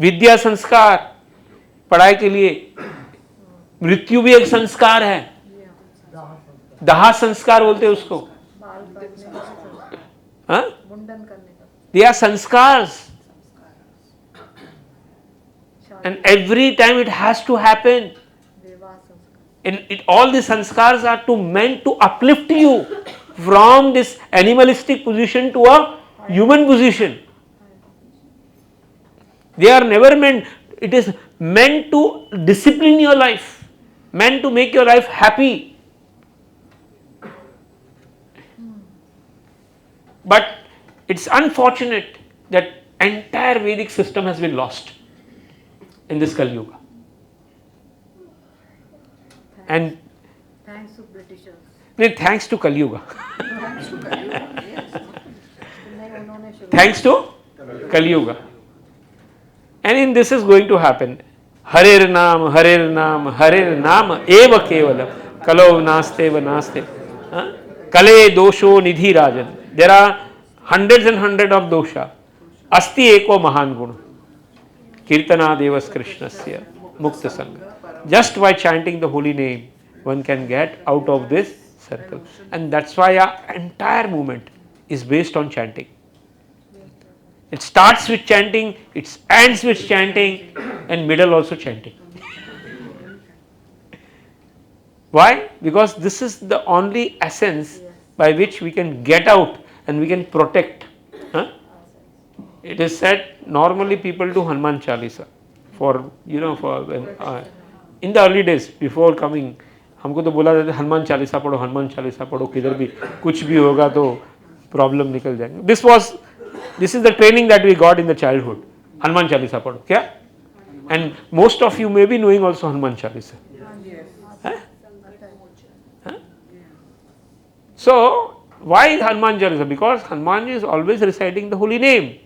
विद्या संस्कार, पढ़ाई के लिए. मृत्यु भी एक संस्कार है. दाह संस्कार बोलते हैं उसको. They are sanskars, and every time it has to happen. And all the sanskars are meant to uplift you from this animalistic position to a human position. They are never meant, it is meant to discipline your life, meant to make your life happy. But it's unfortunate that entire Vedic system has been lost in this Kali Yuga. And Thanks to Britishers. Thanks to Kali Yuga. Thanks to Kali Yuga. And in this is going to happen. Harer Naam, Harer Naam, Harer Naam eva kevalam. Kalo naste va naste. Kale dosho nidhi rajan. There are hundreds and hundreds of dosha. Asti eko mahan guna. Kirtana devas krishnasya mukta sangha. Just by chanting the holy name, one can get out of this circle. And that's why our entire movement is based on chanting. It starts with chanting, it ends with chanting, and middle also chanting. Why? Because this is the only essence by which we can get out and we can protect. Huh? It is said normally people do Hanuman Chalisa for for in the early days before coming. हमको तो बोला जाता है हनुमान चालीसा पढ़ो, हनुमान चालीसा पढ़ो, किधर भी कुछ भी होगा तो प्रॉब्लम निकल जाएंगे. This is the training that we got in the childhood. Hanuman Chalisa पढ़ो क्या? And most of you may be knowing also Hanuman Chalisa. So why Hanuman Chalisa? Because Hanuman is always reciting the holy name.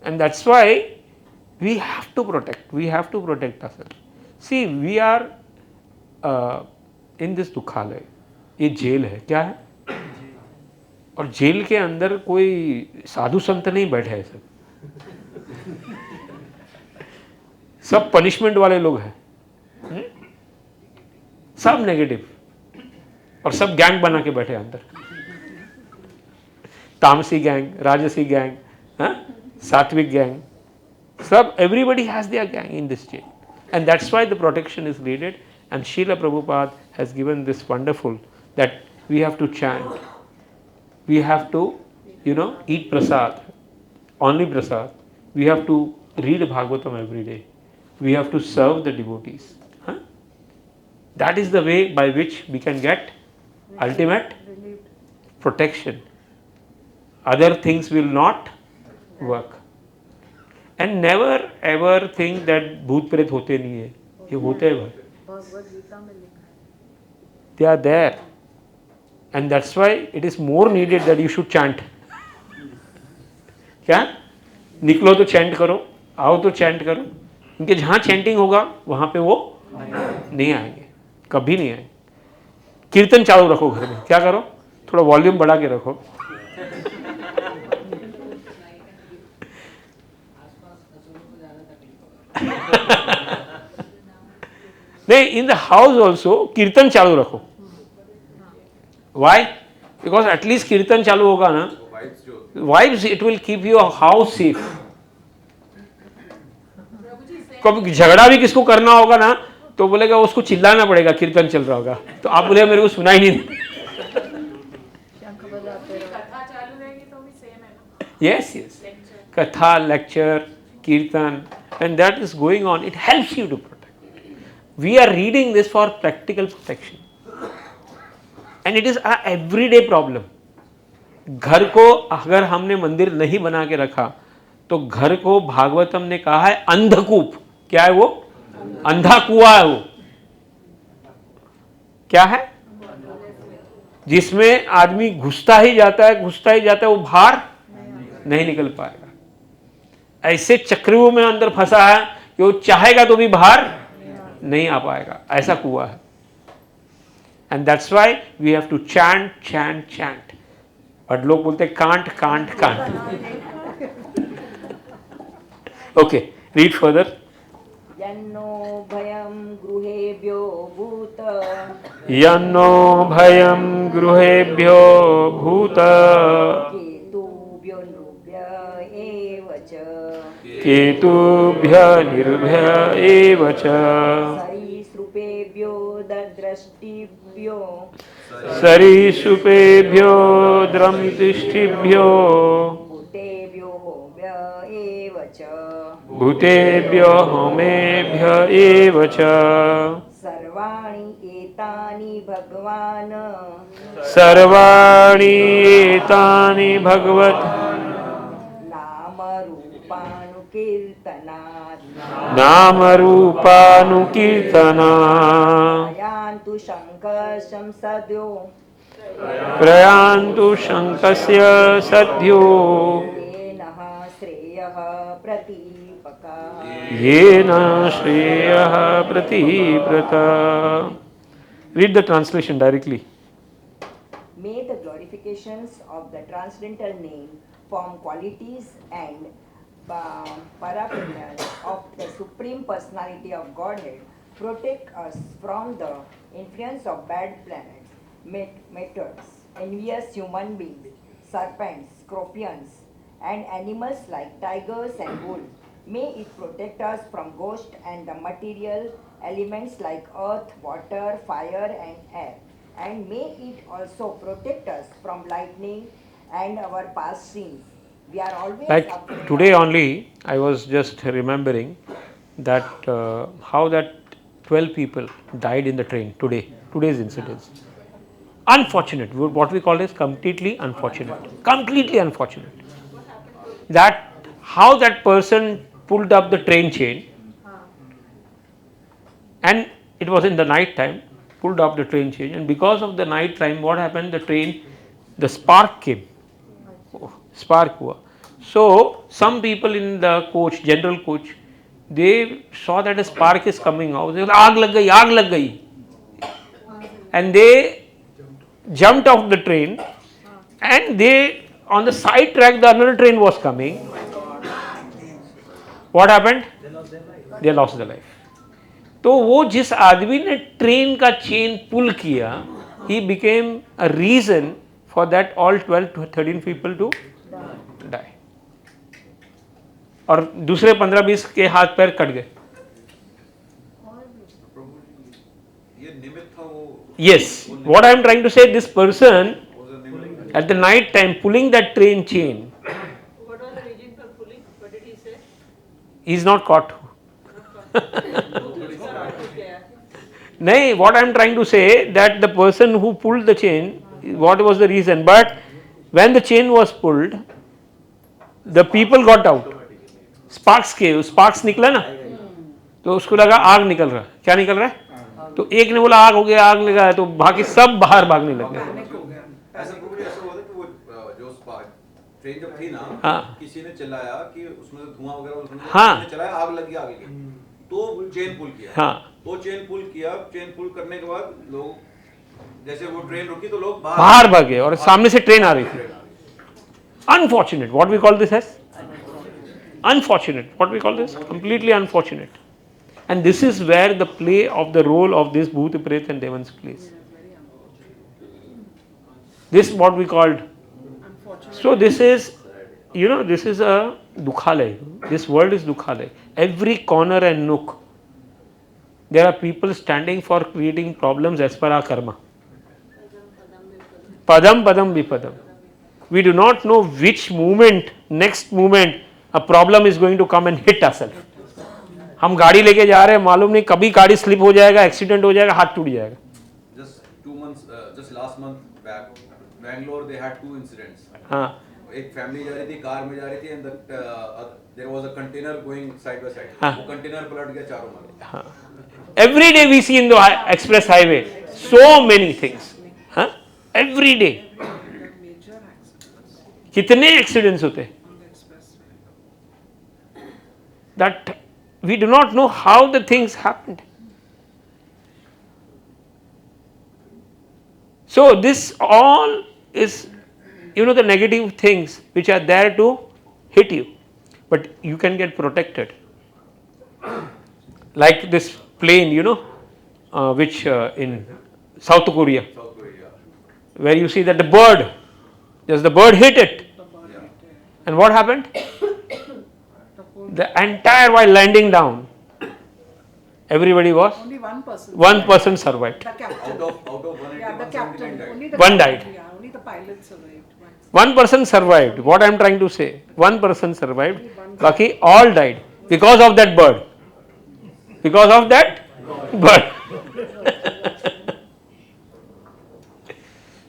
And that's why we have to protect ourselves. See, we are in this दुखालय. ये jail है, क्या है? और jail के अंदर कोई साधु संत नहीं बैठे हैं सब पनिशमेंट वाले लोग हैं, सब नेगेटिव और सब गैंग बना के बैठे अंदर. तामसी गैंग, राजसी गैंग, सात्विक गैंग, सब everybody has their gang in this jail, and that's why the protection is needed. And Srila Prabhupada has given this wonderful that we have to chant, we have to eat prasad, only prasad, we have to read Bhagavatam every day, we have to serve the devotees. That is the way by which we can get ultimate protection. Other things will not work. And never ever think that भूत प्रेत होते नहीं है, ये होते हैं भाई. They are there, and that's why it is more needed that you should chant. क्या? निकलो तो चैंट करो, आओ तो चैंट करो, क्योंकि जहाँ चैंटिंग होगा वहाँ पे वो नहीं आएंगे, कभी नहीं आएंगे. कीर्तन चालू रखो घर में, क्या करो, थोड़ा वॉल्यूम बढ़ा के रखो. नहीं, इन द हाउस ऑल्सो कीर्तन चालू रखो. वाई? बिकॉज एटलीस्ट कीर्तन चालू होगा ना, vibes, it will keep your house safe. कभी झगड़ा भी किसको करना होगा ना तो बोलेगा उसको चिल्लाना पड़ेगा, कीर्तन चल रहा होगा. तो आप बोले मेरे को सुनाई नहीं. कथा चालू रहेगी तो भी सेम है ना. Yes, yes. Katha, lecture, kirtan, and that is going on. It helps you to protect. We are reading this for practical protection, and it is an everyday problem. घर को अगर हमने मंदिर नहीं बना के रखा तो घर को भागवतम ने कहा है अंधकूप. क्या है वो? अंधा कुआं है वो. क्या है? जिसमें आदमी घुसता ही जाता है, वो बाहर नहीं निकल पाएगा. ऐसे चक्रों में अंदर फंसा है कि वो चाहेगा तो भी बाहर नहीं आ पाएगा, ऐसा कुआं है. And that's why we have to chant chant chant. But लोग बोलते can't can't can't. Okay, read further. यन्नो भयं गृहेभ्यो भूत, यन्नो भयं गृहेभ्यो भूत, केतुभ्यो नृभ्य एव च, केतुभ्य निर्भय एव च, सरीसृपेभ्यो दद्रष्टिभ्यो, सरीसृपेभ्यो द्रष्टिभ्यो, भूतेभ्यो होभ्य एव च, भूतेभ्यो होमेभ्य एव च, सर्वाणि एतानि भगवान्, सर्वाणि एतानि भगवत् नामरूपानुकीर्तनात् प्रयान्तु शङ्करं सद्यो, प्रयान्तु शङ्कस्य सद्यो, येन श्रेयः प्रतीपका. येन श्रेयः प्रतीव्रता. Read the translation directly. May the glorifications of the transcendental name, form qualities and paraphernalia of the Supreme Personality of Godhead protect us from the influence of bad planets, meteors, envious human beings, serpents, scorpions, and animals like tigers and wolves. May it protect us from ghosts and the material elements like earth, water, fire, and air. And may it also protect us from lightning and our past sins. We are always Like afraid today of- only, I was just remembering that how that 12 people died in the train today, today's incidents. Unfortunate, what we call is completely unfortunate. That how that person pulled up the train chain, and it was in the night time, pulled up the train chain, and because of the night time, what happened? The train, the spark came, spark हुआ. So some people in the coach, general coach, they saw that a spark is coming out. They said, आग लग गई, and they jumped off the train, and they on the side track the another train was coming. What happened? They lost their life. तो वो जिस आदमी ने train का chain पुल किया, he became a reason for that all 12 to 13 people to die. और दूसरे 15-20 के हाथ पैर कट गए. ये निमित्त था वो. Yes, what I am trying to say, this person at the night time pulling that train chain, What was the reason for pulling? What did he say? he is not caught. नहीं, what I am trying to say that the person who pulled the chain, what was the reason? But when the chain was pulled, the people got out. Sparks निकला ना, तो उसको लगा आग निकल रहा. क्या निकल रहा है? तो एक ने बोला आग हो गया, आग लगा, तो बाकी सब बाहर भागने लग गए. ऐसा प्रभु ऐसा हुआ था कि वो जो ट्रेन जब थी ना, हाँ. किसी ने चिल्लाया कि उसमें से धुआं वगैरह उसमें हाँ. किसी ने चिल्लाया आग लगी तो चेन पुल किया. हाँ. तो चेन पुल करने के बाद लोग जैसे वो ट्रेन रुकी तो लोग बाहर भागे और सामने से ट्रेन आ रही थी. Unfortunate, what we call this as? Unfortunate, what we call this? Completely unfortunate. And this is where the play of the role of this Bhoot, Pret and Devans plays. This what we called. So this is, this is a Dukhalay. This world is Dukhalay. Every corner and nook, there are people standing for creating problems as per our karma. Padam padam vipadam. We do not know which moment, next moment, a problem is going to come and hit ourselves. हम गाड़ी लेके जा रहे हैं, मालूम नहीं कभी गाड़ी स्लिप हो जाएगा, एक्सीडेंट हो जाएगा, हाथ टूट जाएगा. just last month back, Bangalore they had 2 incidents. हाँ. एक फैमिली जा रही थी, कार में जा रही थी, and there was a container going side by side. हाँ. वो कंटेनर पलट गया चारों में. हाँ. Every day we see in the express highway so many things. हाँ? Every day. कितने एक्सीडेंट्स होते हैं? That we do not know how the things happened. So this all is, the negative things which are there to hit you, but you can get protected. Like this plane, which in South Korea, where you see that the bird hit it, and what happened? The entire while landing down, everybody was, Only one one person survived. The captain. Out of 180, Yeah, the 179 captain. died. Only the One captain, died. Yeah, only the pilot survived. One person survived. What I am trying to say, one person survived, Baki all died because of that bird. Because of that bird.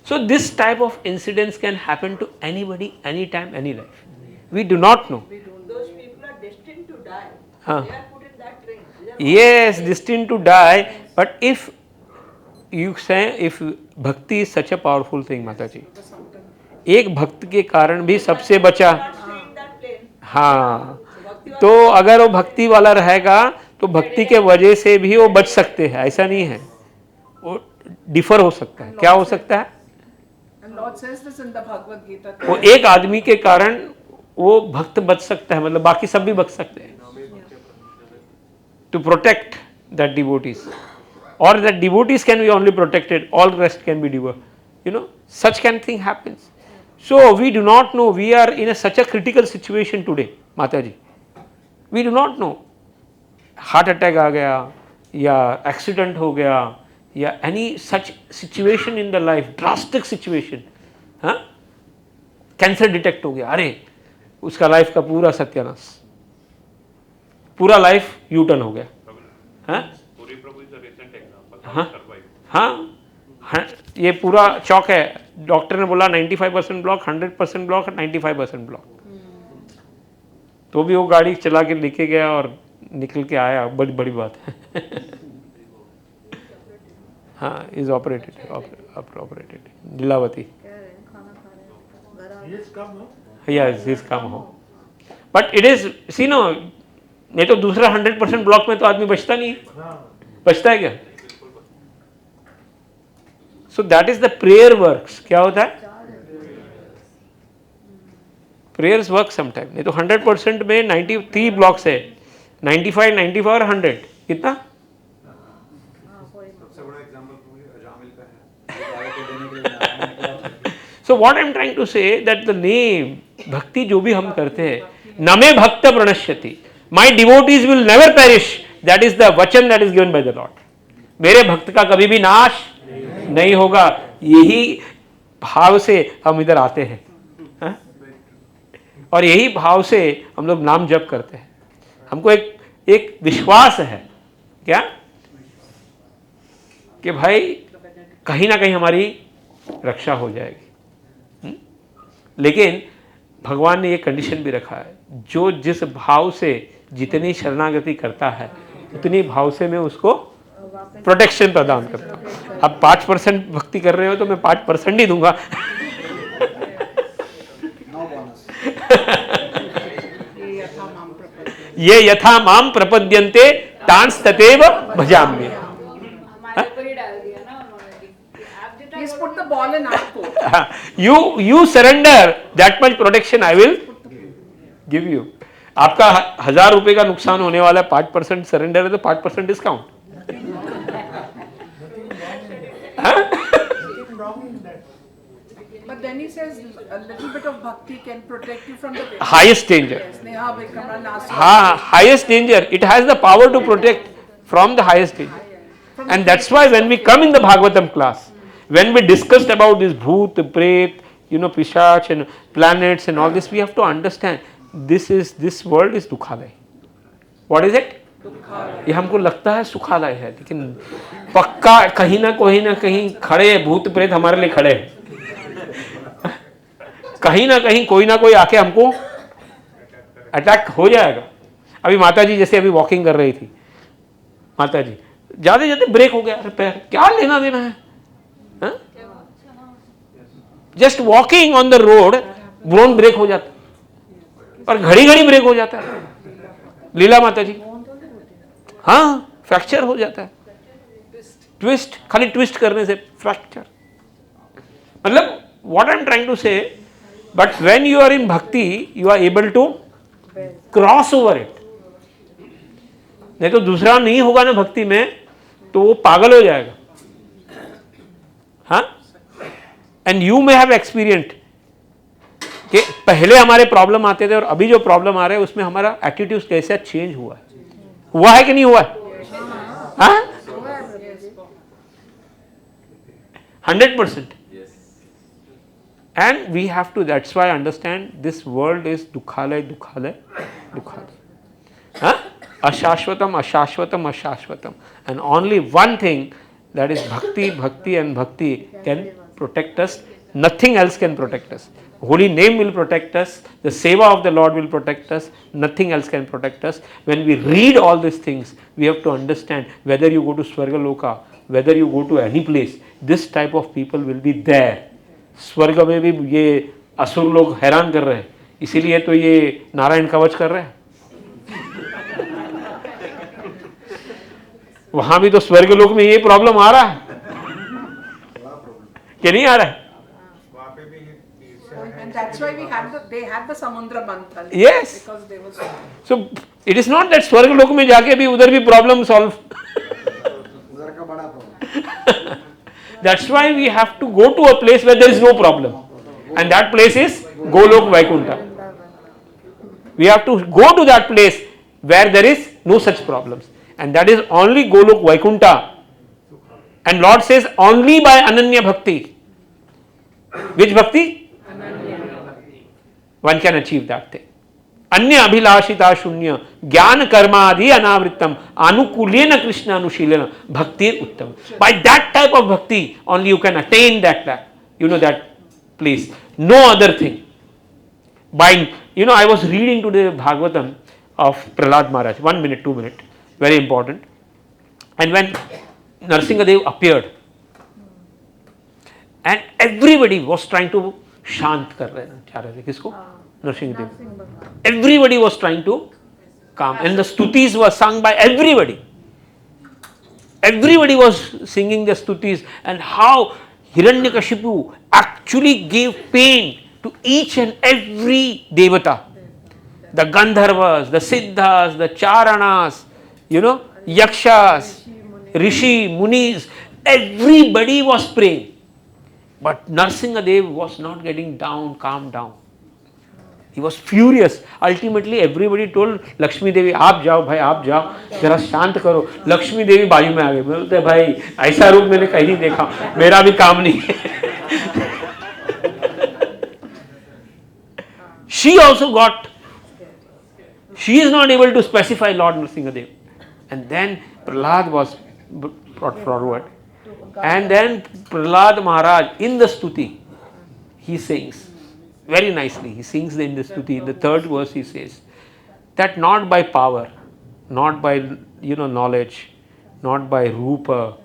So this type of incidents can happen to anybody, anytime, any life. We do not know. Those people are destined to die. Huh. They are put in that train. Yes, destined to die. But if you say, if bhakti is such a powerful thing, Mataji, एक भक्त के कारण भी सबसे बचा. हाँ, तो अगर वो भक्ति वाला रहेगा तो भक्ति के वजह से भी वो बच सकते हैं. ऐसा नहीं है, वो डिफर हो सकता है. क्या हो सकता है? And Lord says this in the Bhagavad Gita. वो एक आदमी के कारण वो भक्त बच सकता है, मतलब बाकी सब भी बच सकते हैं. To protect that devotees, or that devotees can be only protected, all rest can be devoured. Such kind of thing happens. So we do not know. We are in such a critical situation today, Mataji. We do not know. Heart attack आ गया, या accident हो गया या any such situation in the life, drastic situation, हाँ, cancer detect हो गया, अरे उसका लाइफ का पूरा सत्यानाश, पूरा लाइफ यू टर्न हो गया। हाँ हाँ हाँ हाँ, ये पूरा चौक है, डॉक्टर ने बोला 95% ब्लॉक, 100% ब्लॉक, 95% ब्लॉक, तो भी वो गाड़ी चला के लेके गया और निकल के आया, बड़ी बड़ी बात है। हाँ, is operated, operated Lilavati, yes is कम हो, but it is see no, नहीं तो दूसरा 100% ब्लॉक में तो आदमी बचता नहीं, बचता है क्या? So that is the prayer works. क्या होता है? Prayers work sometime. नहीं तो 100% में 93 ब्लॉक्स है, 95, 94 और 100 कितना? सबसे बड़ा एग्जांपल जामिल का है। So what I am trying to say that the name bhakti जो भी हम करते हैं, नमे भक्त प्रणश्यति, my devotees will never perish, that is the vachan that is given by the Lord. मेरे भक्त का कभी भी नाश नहीं होगा, यही भाव से हम इधर आते हैं, हा? और यही भाव से हम लोग नाम जप करते हैं। हमको एक विश्वास है, क्या कि भाई कहीं ना कहीं हमारी रक्षा हो जाएगी। लेकिन भगवान ने ये कंडीशन भी रखा है, जो जिस भाव से जितनी शरणागति करता है उतनी भाव से मैं उसको प्रोटेक्शन प्रदान करता हूँ। अब 5% भक्ति कर रहे हो तो मैं 5% ही दूंगा। ये यथा माम प्रपद्यन्ते तांस ततेव भजाम्यहम्। हमारे ऊपर ही डाल दिया ना उन्होंने। He's put the ball in our court. You surrender that much protection I will give you. आपका 1000 रुपए का नुकसान होने वाला है, 5% सरेंडर है तो 5% discount. But then he says a little bit of bhakti can protect you from the Highest danger. Sneha Vikramana Nasa. हाँ, highest danger. It has the power to protect from the highest danger. And that's why when we come in the Bhagavatam class, when we discussed about this Bhoot, Pret, Pishach and planets and all this, we have to understand this world is Dukhalay. What is it? ये हमको लगता है सुखालय है, लेकिन पक्का कहीं ना कहीं खड़े भूत प्रेत हमारे लिए खड़े हैं। कहीं ना कहीं कोई ना कोई आके हमको अटैक हो जाएगा। अभी माता जी जैसे अभी वॉकिंग कर रही थी, माता जी जाते जाते ब्रेक हो गया, अरे पैर क्या लेना देना है, just walking on the road bone break हो जाता, और घड़ी घड़ी ब्रेक हो जाता है। लीला माता जी, हाँ, फ्रैक्चर हो जाता है, ट्विस्ट, खाली ट्विस्ट करने से फ्रैक्चर। मतलब what I am trying to say, but when you are in bhakti you are able to cross over it. नहीं तो दूसरा नहीं होगा ना भक्ति में, तो वो पागल हो जाएगा। हाँ, and you may have experienced कि पहले हमारे प्रॉब्लम आते थे और अभी जो प्रॉब्लम आ रहे हैं उसमें हमारा एटीट्यूड कैसे चेंज हुआ है कि नहीं हुआ है? हाँ, 100%. And we have to, that's why I understand this world is Dukhalay. Huh? Ashashvatam. And only one thing, that is bhakti and bhakti can protect us. Nothing else can protect us. Holy name will protect us. The seva of the Lord will protect us. Nothing else can protect us. When we read all these things, we have to understand whether you go to Swargaloka, whether you go to any place, this type of people will be there. स्वर्ग में भी ये असुर लोग हैरान कर रहे हैं, इसीलिए तो ये नारायण कवच कर रहे हैं। वहां भी तो स्वर्ग लोक में ये प्रॉब्लम आ रहा है कि नहीं आ रहा है? And that's why they had the Samudra Manthan. Yes. Because they was. So it is not that स्वर्ग लोक में जाके भी उधर भी प्रॉब्लम सॉल्व। उधर का बड़ा problem. That's why we have to go to a place where there is no problem, and that place is Golok Vaikuntha. We have to go to that place where there is no such problems, and that is only Golok Vaikuntha. And Lord says only by Ananya Bhakti. Which Bhakti? One can achieve that thing. Anya Abhilashita Shunya Jnana Karmadi Anavrittam Anukulena Krishna Anushilena Bhaktir Uttam. By that type of bhakti only you can attain that, that place. No other thing. By, I was reading today Bhagavatam of Prahlad Maharaj. 1 minute, 2 minutes. Very important. And when Narsingadev appeared, and everybody was trying to shant kar rahe the kisko? Narsingadev. Everybody was trying to calm, and the stutis were sung by everybody. Everybody was singing the stutis, and how Hiranyakashipu actually gave pain to each and every devata. The Gandharvas, the Siddhas, the Charanas, Yakshas, Rishi, Munis, everybody was praying. But Narsingadev was not getting down, calm down. He was furious. Ultimately, everybody told Lakshmi Devi, आप जाओ भाई, आप जाओ, जरा शांत करो. Lakshmi Devi बाजू में आ गई. बोलते भाई ऐसा रूप मैंने कहीं नहीं देखा, मेरा भी काम नहीं है. She also got. She is not able to specify Lord Narsingadev. And then Prahlad was brought forward. And then Prahlad Maharaj in the stuti, he sings very nicely. He sings in the stuti. In the third verse he says that not by power, not by knowledge, not by rupa,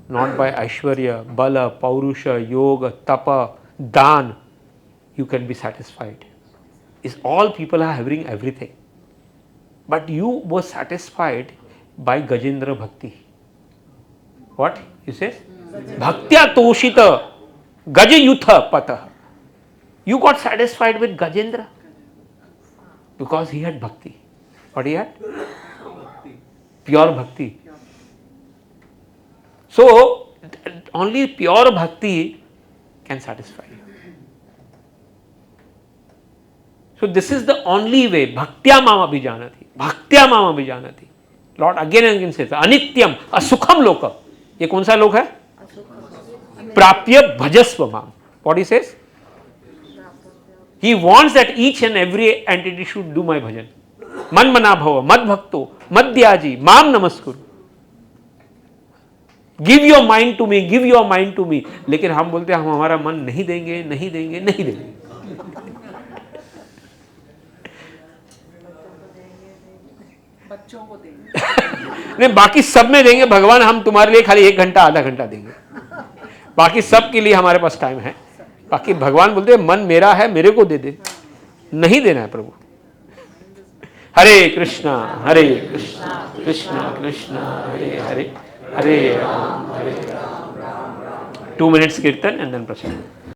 not by aishwarya, bala, paurusha, yoga, tapa, dan, you can be satisfied. Is all people are having everything. But you were satisfied by Gajendra Bhakti. What? He says? Bhaktya Toshita Gajayutha Patah. You got satisfied with Gajendra because he had bhakti. What he had? Pure bhakti. So, only pure bhakti can satisfy you. So, this is the only way. Bhaktya mama abhijanati. Bhaktya mama abhijanati. Lord again and again says, Anityam, Asukham loka. ये कौन सा लोक है? प्राप्य भजस्व माम. What he says? He wants that each and every entity should do my bhajan. Man mana bhava, mad bhakto, madhyaji, mam namaskuru. Give your mind to me, give your mind to me. लेकिन हम बोलते हैं हम हमारा मन नहीं देंगे, नहीं देंगे, नहीं देंगे. बच्चों को देंगे. नहीं, बाकी सब में देंगे. भगवान हम तुम्हारे लिए खाली 1 घंटा आधा घंटा देंगे. बाकी सब के लिए हमारे पास टाइम है. बाकी भगवान बोलते हैं मन मेरा है, मेरे को दे दे. नहीं देना है प्रभु. हरे कृष्णा कृष्णा कृष्णा हरे हरे, हरे Ram 2 minutes kirtan and then prasad.